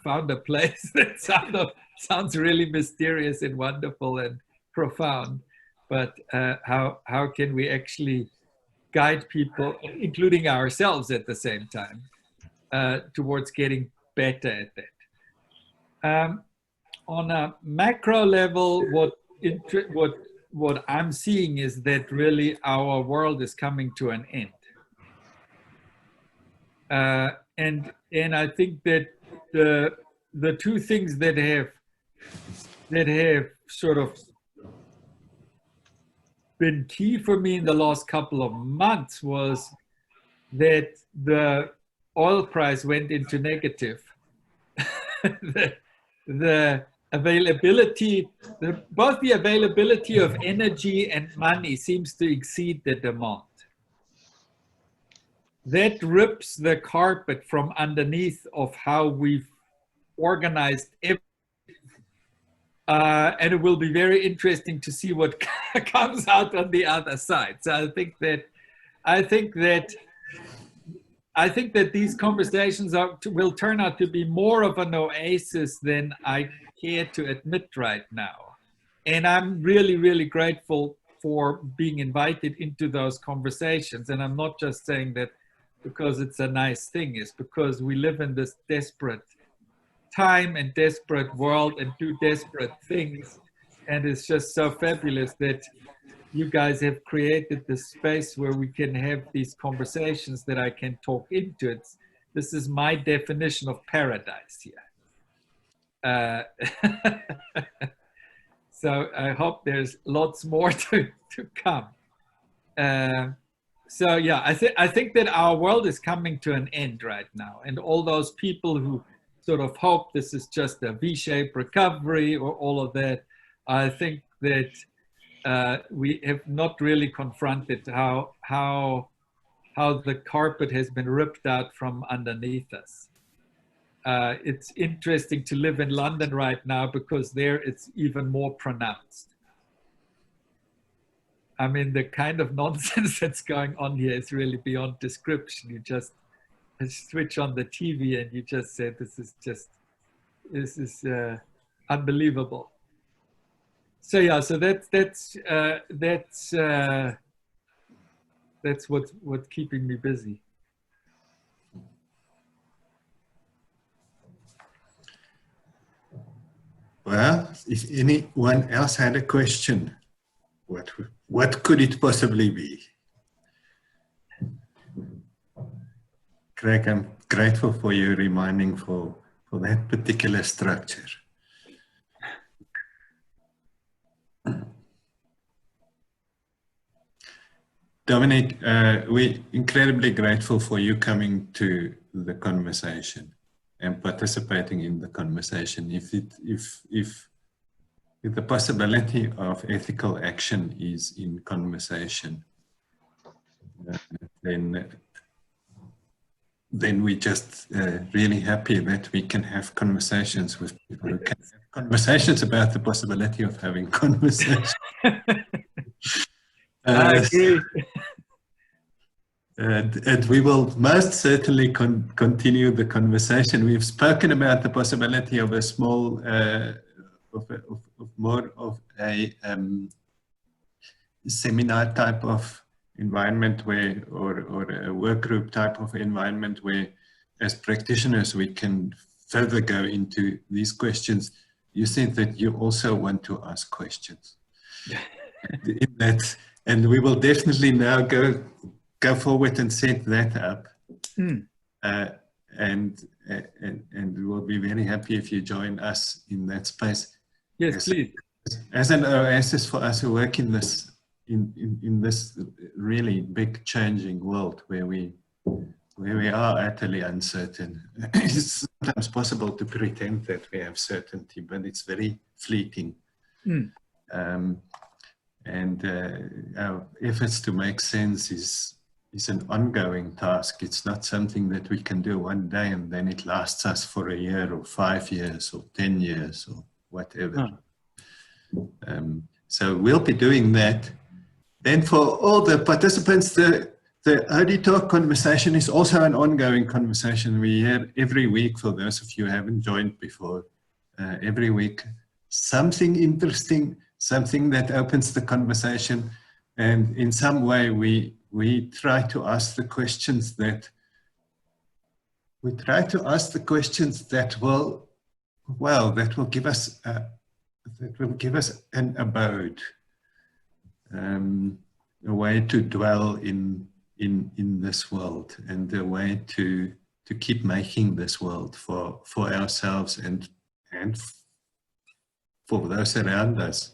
found a place that sounds really mysterious and wonderful and profound, but how can we actually guide people, including ourselves at the same time, towards getting better at that? On a macro level, what I'm seeing is that really our world is coming to an end. And I think that the two things that have sort of been key for me in the last couple of months was that the oil price went into negative. the availability, both the availability of energy and money seems to exceed the demand. That rips the carpet from underneath of how we've organized And it will be very interesting to see what comes out on the other side. So I think that these conversations will turn out to be more of an oasis than I care to admit right now. And I'm really, really grateful for being invited into those conversations. And I'm not just saying that because it's a nice thing, it's because we live in this desperate time and desperate world and do desperate things. And it's just so fabulous that you guys have created this space where we can have these conversations that I can talk into. This is my definition of paradise here. So I hope there's lots more to come. So yeah, I think that our world is coming to an end right now. And all those people who sort of hope this is just a V-shaped recovery or all of that, I think that we have not really confronted how the carpet has been ripped out from underneath us. It's interesting to live in London right now because there it's even more pronounced. I mean, the kind of nonsense that's going on here is really beyond description. You just switch on the TV and you just say, this is unbelievable. So yeah, so that's what's keeping me busy. Well, if anyone else had a question, what could it possibly be? Craig, I'm grateful for you reminding for that particular structure. Dominik, we're incredibly grateful for you coming to the conversation and participating in the conversation. If the possibility of ethical action is in conversation, then we're just really happy that we can have conversations with people who can have conversations about the possibility of having conversations. I agree. And we will most certainly continue the conversation. We've spoken about the possibility of a small, more of a seminar type of environment where, or a work group type of environment where, as practitioners, we can further go into these questions. You said that you also want to ask questions. In that, and we will definitely now go forward and set that up. And we will be very happy if you join us in that space. Yes, please. As an oasis for us who work in this in this really big changing world where we are utterly uncertain. It's sometimes possible to pretend that we have certainty, but it's very fleeting. And our efforts to make sense is an ongoing task. It's not something that we can do one day and then it lasts us for a year or 5 years or 10 years or whatever. So we'll be doing that. Then for all the participants, the OD Talk conversation is also an ongoing conversation. We have every week, for those of you who haven't joined before, every week, something interesting, something that opens the conversation. And in some way, we try to ask the questions that will give us an abode, a way to dwell in this world, and a way to keep making this world for ourselves and for those around us,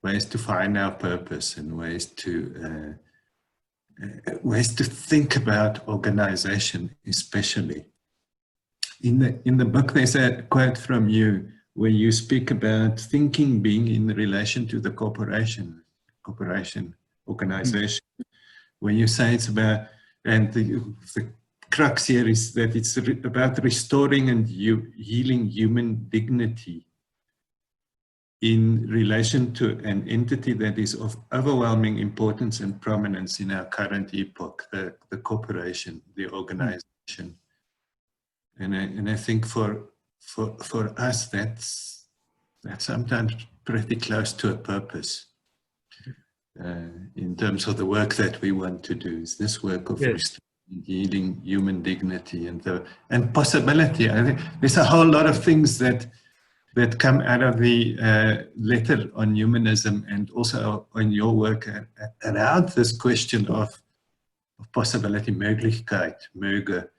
ways to find our purpose and ways to think about organization, especially. In the book, there's a quote from you where you speak about thinking being in relation to the organization, where you say it's about, and the crux here is that it's about restoring and healing human dignity in relation to an entity that is of overwhelming importance and prominence in our current epoch, the corporation, the organization. And I think for us, that's sometimes pretty close to a purpose in terms of the work that we want to do. Is this work of restoring, healing human dignity and possibility. I think there's a whole lot of things that come out of the letter on humanism, and also on your work around this question of possibility, Möglichkeit, Möge,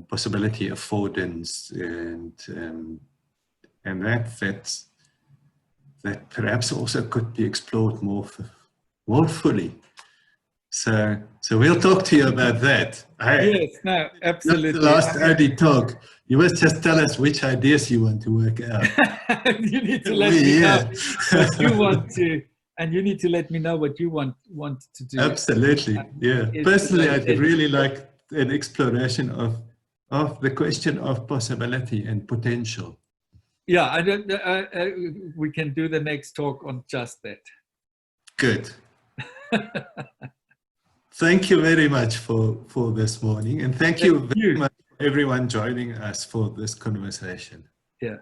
possibility, affordance, and that perhaps also could be explored more fully. So we'll talk to you about that. Yes, no, absolutely. Not the last only talk. You must just tell us which ideas you want to work out. You need to let me know what you want to, and you need to let me know what you want to do. Absolutely, yeah. Personally, I'd really like an exploration of the question of possibility and potential. Yeah, we can do the next talk on just that. Good. Thank you very much for this morning, and thank you very much everyone joining us for this conversation. Yeah.